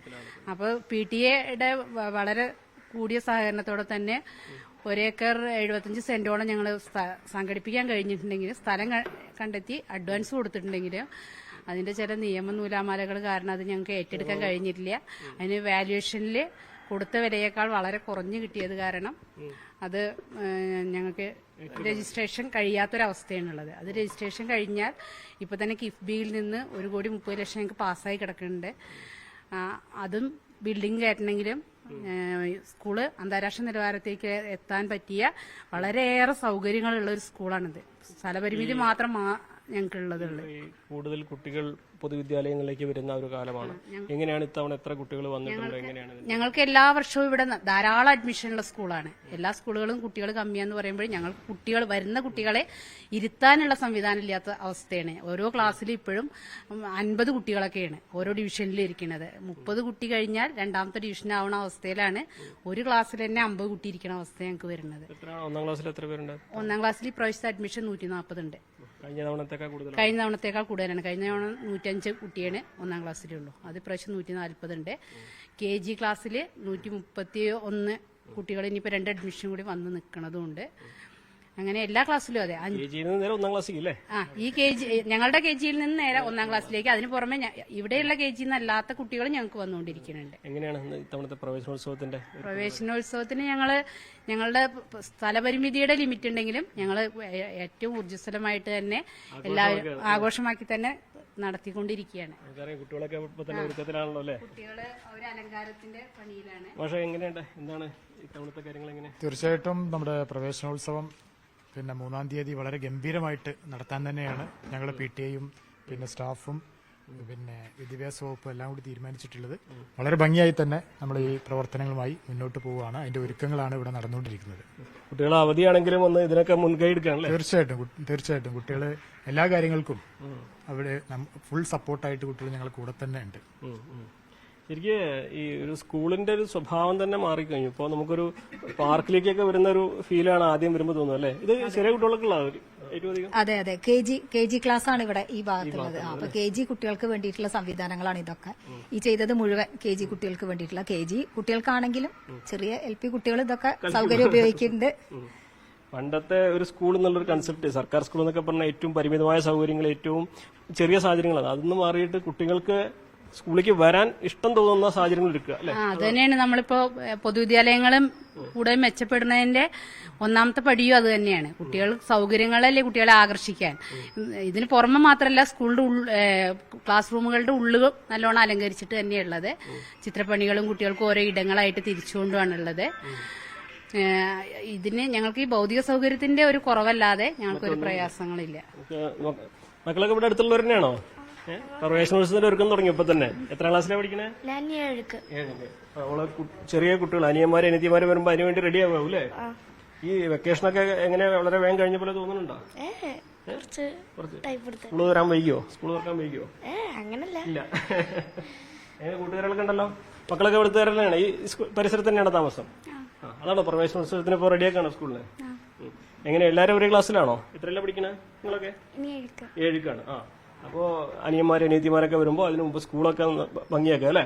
S7: അപ്പോൾ PTA വളരെ കൂടിയ സഹകരണത്തോടെ തന്നെ 1 ഏക്കർ 75 സെന്റോളം ഞങ്ങൾ സംഘടിപ്പിക്കാൻ കഴിഞ്ഞിട്ടുണ്ടെങ്കിൽ, സ്ഥലം കണ്ടെത്തി അഡ്വാൻസ് കൊടുത്തിട്ടുണ്ടെങ്കിലും അതിന്റെ ചില നിയമ നൂലാമാലകൾ കാരണം അത് ഞങ്ങൾക്ക് ഏറ്റെടുക്കാൻ കഴിഞ്ഞിട്ടില്ല. അതിന് വാല്യുവേഷനിൽ കൊടുത്ത വിലയേക്കാൾ വളരെ കുറഞ്ഞു കിട്ടിയത് കാരണം അത് ഞങ്ങൾക്ക് രജിസ്ട്രേഷൻ കഴിയാത്തൊരവസ്ഥയാണുള്ളത്. അത് രജിസ്ട്രേഷൻ കഴിഞ്ഞാൽ ഇപ്പൊ തന്നെ കിഫ്ബിയിൽ നിന്ന് 1,30,00,000 ഞങ്ങൾക്ക് പാസ്സായി കിടക്കുന്നുണ്ട്. അതും ബിൽഡിംഗ് കയറ്റണമെങ്കിലും സ്കൂള് അന്താരാഷ്ട്ര നിലവാരത്തേക്ക് എത്താൻ പറ്റിയ വളരെയേറെ സൗകര്യങ്ങളുള്ള ഒരു സ്കൂളാണിത്. സ്ഥലപരിമിതി മാത്രം ഞങ്ങൾക്കുള്ളതുള്ളൂ.
S6: കൂടുതൽ കുട്ടികൾ പൊതുവിദ്യാലയങ്ങളിലേക്ക് വരുന്ന ഒരു കാലമാണ്. എങ്ങനെയാണ് ഇത്തവണ എത്ര കുട്ടികൾ വന്നിട്ടുണ്ട്? എങ്ങനെയാണ്?
S7: ഞങ്ങൾക്ക് എല്ലാ വർഷവും ഇവിടെ ധാരാളം അഡ്മിഷനുള്ള സ്കൂളാണ്. എല്ലാ സ്കൂളുകളും കുട്ടികൾ കമ്മിയാന്ന് പറയുമ്പോൾ ഞങ്ങൾക്ക് വരുന്ന കുട്ടികളെ ഇരുത്താനുള്ള സംവിധാനം ഇല്ലാത്ത അവസ്ഥയാണ്. ഓരോ ക്ലാസ്സിലും ഇപ്പോഴും 50 കുട്ടികളൊക്കെയാണ് ഓരോ ഡിവിഷനിൽ ഇരിക്കുന്നത്. 30 കുട്ടി കഴിഞ്ഞാൽ രണ്ടാമത്തെ ഡിവിഷൻ ആവുന്ന അവസ്ഥയിലാണ്. ഒരു ക്ലാസ്സിൽ തന്നെ 50 കുട്ടി ഇരിക്കുന്ന അവസ്ഥ ഞങ്ങൾക്ക് വരുന്നത്.
S6: 1ാം ക്ലാസ്സിൽ എത്ര പേരുണ്ട്?
S7: 1ാം ക്ലാസ്സിൽ ഇപ്രാവശ്യത്തെ അഡ്മിഷൻ 140 ഉണ്ട്.
S6: കഴിഞ്ഞ തവണത്തേക്കാൾ
S7: കൂടുതലാണ്. കഴിഞ്ഞ തവണ 105 കുട്ടിയാണ് 1ാം ക്ലാസ്സിലുള്ളൂ. അത് ഇപ്രാവശ്യം 140 ഉണ്ട്. KG ക്ലാസ്സിൽ 131 കുട്ടികൾ ഇനിയിപ്പോൾ 2 അഡ്മിഷൻ കൂടി വന്ന് നിൽക്കണതുണ്ട്. അങ്ങനെ എല്ലാ ക്ലാസ്സിലും അതെ.
S6: 1ാം ക്ലാസ്സിൽ
S7: ഈ KG ഞങ്ങളുടെ KGയിൽ നിന്ന് നേരെ 1ാം ക്ലാസ്സിലേക്ക്. അതിന് പുറമെ ഇവിടെയുള്ള KG അല്ലാത്ത കുട്ടികൾ ഞങ്ങൾക്ക് വന്നുകൊണ്ടിരിക്കുന്നുണ്ട്.
S6: എങ്ങനെയാണ് ഇത്തവണത്തെ
S7: പ്രവേശനോത്സവത്തിന് ഞങ്ങളുടെ സ്ഥലപരിമിതിയുടെ ലിമിറ്റ് ഉണ്ടെങ്കിലും ഞങ്ങൾ ഏറ്റവും ഊർജ്ജസ്വലമായിട്ട് തന്നെ എല്ലാവരും ആഘോഷമാക്കി തന്നെ നടത്തിക്കൊണ്ടിരിക്കുകയാണ്.
S6: കുട്ടികളൊക്കെ ഒരുക്കത്തിലാണല്ലോ അല്ലേ?
S7: കുട്ടികള് ഒരു അലങ്കാരത്തിന്റെ പണിയിലാണ്.
S6: പക്ഷേ എങ്ങനെയുണ്ട്? എന്താണ് ഇത്തവണത്തെ കാര്യങ്ങൾ? എങ്ങനെ?
S8: തീർച്ചയായിട്ടും നമ്മുടെ പ്രവേശനോത്സവം 3-ാം തീയതി വളരെ ഗംഭീരമായിട്ട് നടത്താൻ തന്നെയാണ് ഞങ്ങൾ PTA-യും പിന്നെ സ്റ്റാഫും പിന്നെ വിദ്യാഭ്യാസ വകുപ്പും എല്ലാം കൂടി തീരുമാനിച്ചിട്ടുള്ളത്. വളരെ ഭംഗിയായി തന്നെ നമ്മൾ ഈ പ്രവർത്തനങ്ങളുമായി മുന്നോട്ട് പോവുകയാണ്. അതിന്റെ ഒരുക്കങ്ങളാണ് ഇവിടെ നടന്നുകൊണ്ടിരിക്കുന്നത്.
S6: കുട്ടികൾ അവധിയാണെങ്കിലും ഒന്ന് ഇതിനൊക്കെ മുൻകൈ എടുക്കാനല്ലേ?
S8: തീർച്ചയായിട്ടും കുട്ടികൾ എല്ലാ കാര്യങ്ങൾക്കും അവിടെ ഫുൾ സപ്പോർട്ടായിട്ട് കുട്ടികൾ ഞങ്ങൾ കൂടെ തന്നെ ഉണ്ട്.
S6: ശരിക്ക് ഈ ഒരു സ്കൂളിന്റെ ഒരു സ്വഭാവം തന്നെ മാറിക്കഴിഞ്ഞു. ഇപ്പോൾ നമുക്കൊരു പാർക്കിലേക്കൊക്കെ വരുന്ന ഒരു ഫീലാണ് ആദ്യം വരുമ്പോൾ തോന്നുന്നത് അല്ലേ? ഇത് ചെറിയ കുട്ടികൾക്കുള്ള ഏറ്റവും അധികം.
S9: അതെ KG ക്ലാസ് ആണ് ഇവിടെ ഈ ഭാഗത്തുള്ളത്. അപ്പൊ KG കുട്ടികൾക്ക് വേണ്ടിയിട്ടുള്ള സംവിധാനങ്ങളാണ് ഇതൊക്കെ. ഈ ചെയ്തത് മുഴുവൻ KG കുട്ടികൾക്ക് വേണ്ടിയിട്ടുള്ള. KG കുട്ടികൾക്കാണെങ്കിലും ചെറിയ LP കുട്ടികൾ ഇതൊക്കെ സൗകര്യം ഉപയോഗിക്കുന്നുണ്ട്.
S6: പണ്ടത്തെ ഒരു സ്കൂൾ എന്നുള്ളൊരു കൺസെപ്റ്റ്, സർക്കാർ സ്കൂൾ എന്നൊക്കെ പറഞ്ഞാൽ ഏറ്റവും പരിമിതമായ സൗകര്യങ്ങൾ, ഏറ്റവും ചെറിയ സാഹചര്യങ്ങളാണ്. അതൊന്ന് മാറിയിട്ട് കുട്ടികൾക്ക് സ്കൂളിലേക്ക് വരാൻ ഇഷ്ടം തോന്നുന്ന സാഹചര്യങ്ങൾ എടുക്കുക അല്ലെ?
S7: അത് തന്നെയാണ് നമ്മളിപ്പോ പൊതുവിദ്യാലയങ്ങളും കൂടെ മെച്ചപ്പെടുന്നതിന്റെ 1ാമത്തെ പടിയും അത് തന്നെയാണ്. കുട്ടികൾ സൗകര്യങ്ങളല്ലേ കുട്ടികളെ ആകർഷിക്കാൻ. ഇതിന് പുറമെ മാത്രമല്ല സ്കൂളിന്റെ ക്ലാസ് റൂമുകളുടെ ഉള്ളുകൾ നല്ലോണം അലങ്കരിച്ചിട്ട് തന്നെയുള്ളത്. ചിത്രപ്പണികളും കുട്ടികൾക്ക് ഓരോ ഇടങ്ങളായിട്ട് തിരിച്ചുകൊണ്ടുമാണുള്ളത്. ഇതിന് ഞങ്ങൾക്ക് ഈ ഭൗതിക സൗകര്യത്തിന്റെ ഒരു കുറവല്ലാതെ ഞങ്ങൾക്കൊരു പ്രയാസങ്ങളില്ല.
S6: മക്കളൊക്കെ ഇവിടെ അടുത്തുള്ളവർ തന്നെയാണോ? പ്രവേശനോത്സവത്തിന്റെ ഒരുക്കം തുടങ്ങിയപ്പോ തന്നെ? എത്രാം ക്ലാസ്സിലാണ് പഠിക്കണേ? ചെറിയ കുട്ടികൾ അനിയന്മാരും അനിയത്തിമാരും വരുമ്പോ അതിനുവേണ്ടി റെഡി ആവും അല്ലേ? ഈ വെക്കേഷനൊക്കെ എങ്ങനെ വളരെ വേഗം കഴിഞ്ഞ പോലെ തോന്നുന്നുണ്ടോ? സ്കൂൾ വരാൻ വൈകിയോ? സ്കൂൾ തുറക്കാൻ വൈകിയോ? ഇല്ല. എങ്ങനെ കൂട്ടുകാരൊക്കെ ഉണ്ടല്ലോ? മക്കളൊക്കെ ഇവിടുത്തെ തന്നെയാണ്? ഈ പരിസരത്ത് തന്നെയാണ് താമസം? അതാണോ പ്രവേശനോത്സവത്തിന് ഇപ്പൊ റെഡിയാക്കാണോ സ്കൂളിന്? എങ്ങനെ എല്ലാരും ഒരേ ക്ലാസ്സിലാണോ? എത്രയല്ല പഠിക്കണേ നിങ്ങളൊക്കെ? 7ക്കാണ്. അപ്പോ അനിയന്മാരും അനിയത്തിമാരൊക്കെ വരുമ്പോ അതിനു മുമ്പ് സ്കൂളൊക്കെ ഭംഗിയാക്കുക അല്ലേ?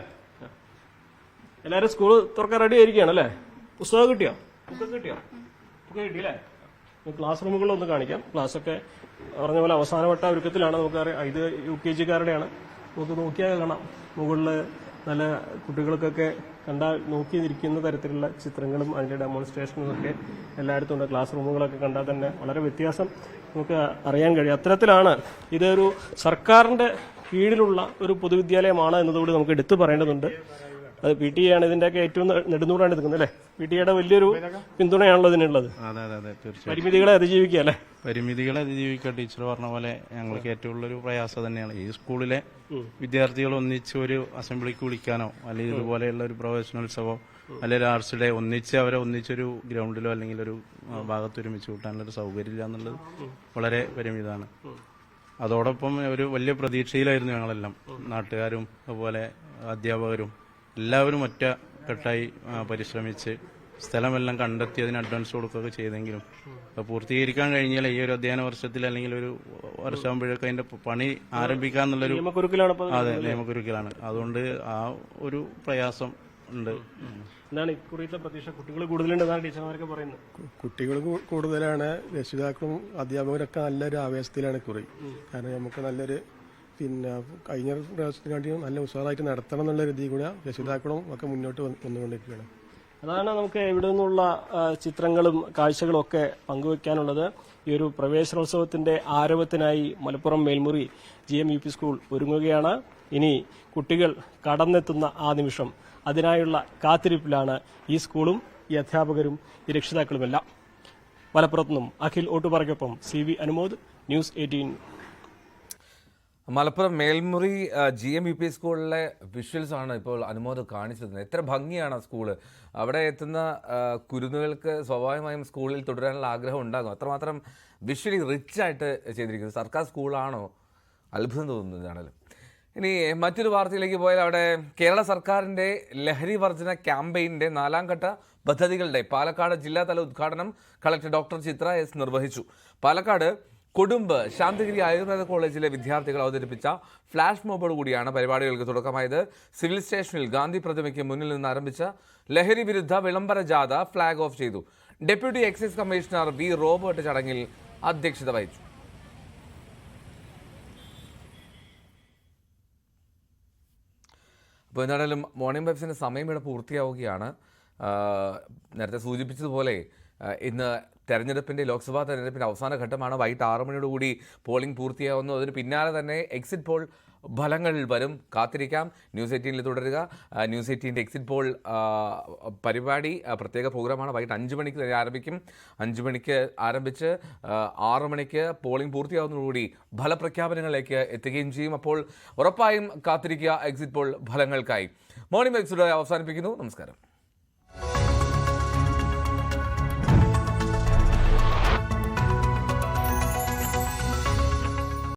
S6: എല്ലാരും സ്കൂൾ തുറക്കാൻ റെഡി ആയിരിക്കുകയാണ് അല്ലേ? പുസ്തകം കിട്ടിയോ? ബുക്കൊക്കെ കിട്ടിയോ? ബുക്ക് കിട്ടിയല്ലേ? ക്ലാസ് റൂമുകളൊന്ന് കാണിക്കാം. ക്ലാസ്സൊക്കെ പറഞ്ഞ പോലെ അവസാനവട്ട ഒരുക്കത്തിലാണ്. നമുക്കറിയാം ഇത് UKG-കാരുടെയാണ്. നമുക്ക് നോക്കിയാൽ കാണാം മുകളില് നല്ല കുട്ടികൾക്കൊക്കെ കണ്ടാൽ നോക്കിയിരിക്കുന്ന തരത്തിലുള്ള ചിത്രങ്ങളും അതിന്റെ ഡെമോൺസ്ട്രേഷനും ഒക്കെ എല്ലായിടത്തും ഉണ്ട്. ക്ലാസ് റൂമുകളൊക്കെ കണ്ടാൽ തന്നെ വളരെ വ്യത്യാസം നമുക്ക് അറിയാൻ കഴിയും. അത്തരത്തിലാണ് ഇതൊരു സർക്കാരിന്റെ കീഴിലുള്ള ഒരു പൊതുവിദ്യാലയമാണ് എന്നതുകൂടി നമുക്ക് എടുത്തു പറയേണ്ടതുണ്ട്. അത് PTA ആണ് ഇതിന്റെയൊക്കെ ഏറ്റവും നെടുന്നൂറാണ് നിൽക്കുന്നത് അല്ലേ? PTA വലിയൊരു പിന്തുണയാണല്ലോ ഇതിനുള്ളത്.
S10: അതെ തീർച്ചയായും.
S6: പരിമിതികളെ അതിജീവിക്കുക അല്ലേ?
S10: പരിമിതികളെ അതിജീവിക്കുക. ടീച്ചർ പറഞ്ഞ പോലെ ഞങ്ങൾക്ക് ഏറ്റവും ഉള്ളൊരു പ്രയാസം തന്നെയാണ് ഈ സ്കൂളിലെ വിദ്യാർത്ഥികൾ ഒന്നിച്ച് ഒരു അസംബ്ലിക്ക് വിളിക്കാനോ അല്ലെങ്കിൽ ഇതുപോലെയുള്ള ഒരു പ്രവേശനോത്സവമോ അല്ലെങ്കിൽ ആർട്സ് ഡേ ഒന്നിച്ച് അവരെ ഒന്നിച്ചൊരു ഗ്രൗണ്ടിലോ അല്ലെങ്കിൽ ഒരു ഭാഗത്ത് ഒരുമിച്ച് കൂട്ടാനുള്ളൊരു സൗകര്യമില്ല എന്നുള്ളത് വളരെ പരിമിതമാണ്. അതോടൊപ്പം ഒരു വലിയ പ്രതീക്ഷയിലായിരുന്നു ഞങ്ങളെല്ലാം, നാട്ടുകാരും അതുപോലെ അധ്യാപകരും എല്ലാവരും ഒറ്റക്കെട്ടായി പരിശ്രമിച്ച് സ്ഥലമെല്ലാം കണ്ടെത്തി അതിന് അഡ്വാൻസ് കൊടുക്കുകയൊക്കെ ചെയ്തെങ്കിലും പൂർത്തീകരിക്കാൻ കഴിഞ്ഞാൽ ഈ ഒരു അധ്യയന വർഷത്തിൽ അല്ലെങ്കിൽ ഒരു വർഷമാകുമ്പോഴേക്കും അതിന്റെ പണി ആരംഭിക്കാന്നുള്ളൊരു അതെ നിയമക്കുരുക്കിലാണ്. അതുകൊണ്ട് ആ ഒരു പ്രയാസം ഉണ്ട്.
S6: എന്താണ് ഇക്കുറിയത്തെ പ്രതീക്ഷ? കുട്ടികൾ കൂടുതലുണ്ടെന്നാണ് ടീച്ചർമാരൊക്കെ പറയുന്നത്.
S11: കുട്ടികൾ കൂടുതലാണ്, രക്ഷിതാക്കളും അധ്യാപകരൊക്കെ നല്ലൊരു ആവേശത്തിലാണ് കുറി. കാരണം നമുക്ക് നല്ലൊരു കഴിഞ്ഞ പ്രാവശ്യത്തിനാട്ടിയും നല്ല ഉത്സാഹമായിട്ട് നടത്തണം എന്നുള്ള രീതിയിൽ കൂടെ രക്ഷിതാക്കളും ഒക്കെ മുന്നോട്ട് വന്നുകൊണ്ടിരിക്കുകയാണ്.
S6: അതാണ് നമുക്ക് ഇവിടെ നിന്നുള്ള ചിത്രങ്ങളും കാഴ്ചകളും ഒക്കെ പങ്കുവെക്കാനുള്ളത്. ഈ ഒരു പ്രവേശനോത്സവത്തിന്റെ ആരവത്തിനായി Malappuram Melmuri GM UP school ഒരുങ്ങുകയാണ്. ഇനി കുട്ടികൾ കടന്നെത്തുന്ന ആ നിമിഷം അതിനായുള്ള കാത്തിരിപ്പിലാണ് ഈ സ്കൂളും ഈ അധ്യാപകരും ഈ രക്ഷിതാക്കളുമെല്ലാം. മലപ്പുറത്തുനിന്നും അഖിൽ ഓട്ടുപാറയ്ക്കൊപ്പം CV Anumod, news 18.
S1: Malappuram Melmuri GM UP സ്കൂളിലെ വിഷ്വൽസ് ആണ് ഇപ്പോൾ അനുമോദ് കാണിച്ചത്. എത്ര ഭംഗിയാണ് ആ സ്കൂള്. അവിടെ എത്തുന്ന കുരുന്നുകൾക്ക് സ്വാഭാവികമായും സ്കൂളിൽ തുടരാനുള്ള ആഗ്രഹം ഉണ്ടാകും. അത്രമാത്രം വിഷ്വലി റിച്ച് ആയിട്ട് ചെയ്തിരിക്കുന്നത്. സർക്കാർ സ്കൂളാണോ? അത്ഭുതം തോന്നുന്നതാണല്ലോ. ഇനി മറ്റൊരു വാർത്തയിലേക്ക് പോയാൽ അവിടെ കേരള സർക്കാരിൻ്റെ ലഹരി വർജന ക്യാമ്പയിൻ്റെ 4ാം ഘട്ട പദ്ധതികളുടെ പാലക്കാട് ജില്ലാതല ഉദ്ഘാടനം കളക്ടർ ഡോക്ടർ ചിത്ര S നിർവഹിച്ചു. പാലക്കാട് കൊടുമ്പ് ശാന്തിഗിരി ആയുർവേദ കോളേജിലെ വിദ്യാർത്ഥികൾ അവതരിപ്പിച്ച ഫ്ലാഷ് മോബോട് കൂടിയാണ് പരിപാടികൾക്ക് തുടക്കമായത്. സിവിൽ സ്റ്റേഷനിൽ ഗാന്ധി പ്രതിമയ്ക്ക് മുന്നിൽ നിന്ന് ആരംഭിച്ച ലഹരി വിരുദ്ധ വിളംബര ജാഥ ഫ്ളാഗ് ഓഫ് ചെയ്തു. Deputy excise commissioner V Robert ചടങ്ങിൽ അധ്യക്ഷത വഹിച്ചു. അപ്പോൾ എന്തായാലും മോർണിംഗ് വൈബ്സിൻ്റെ സമയം ഇവിടെ പൂർത്തിയാവുകയാണ്. നേരത്തെ സൂചിപ്പിച്ചതുപോലെ ഇന്ന് ലോക്സഭാ തെരഞ്ഞെടുപ്പിൻ്റെ അവസാന ഘട്ടമാണ്. വൈകിട്ട് 6 മണിയോടുകൂടി പോളിംഗ് പൂർത്തിയാവുന്നു. അതിന് പിന്നാലെ തന്നെ എക്സിറ്റ് പോൾ ഫലങ്ങൾ വരും. കാത്തിരിക്കാം. ന്യൂസ് 18 തുടരുക. ന്യൂസ് 18 എക്സിറ്റ് പോൾ പരിപാടി പ്രത്യേക പ്രോഗ്രാമാണ്. വൈകിട്ട് 5 മണിക്ക് തന്നെ ആരംഭിക്കും. 5 മണിക്ക് ആരംഭിച്ച് 6 മണിക്ക് പോളിംഗ് പൂർത്തിയാവുന്നതോടുകൂടി ഫലപ്രഖ്യാപനങ്ങളിലേക്ക് എത്തുകയും ചെയ്യും. അപ്പോൾ ഉറപ്പായും കാത്തിരിക്കുക എക്സിറ്റ് പോൾ ഫലങ്ങൾക്കായി. മോർണിംഗ് വൈബ്സ് അവസാനിപ്പിക്കുന്നു. നമസ്കാരം.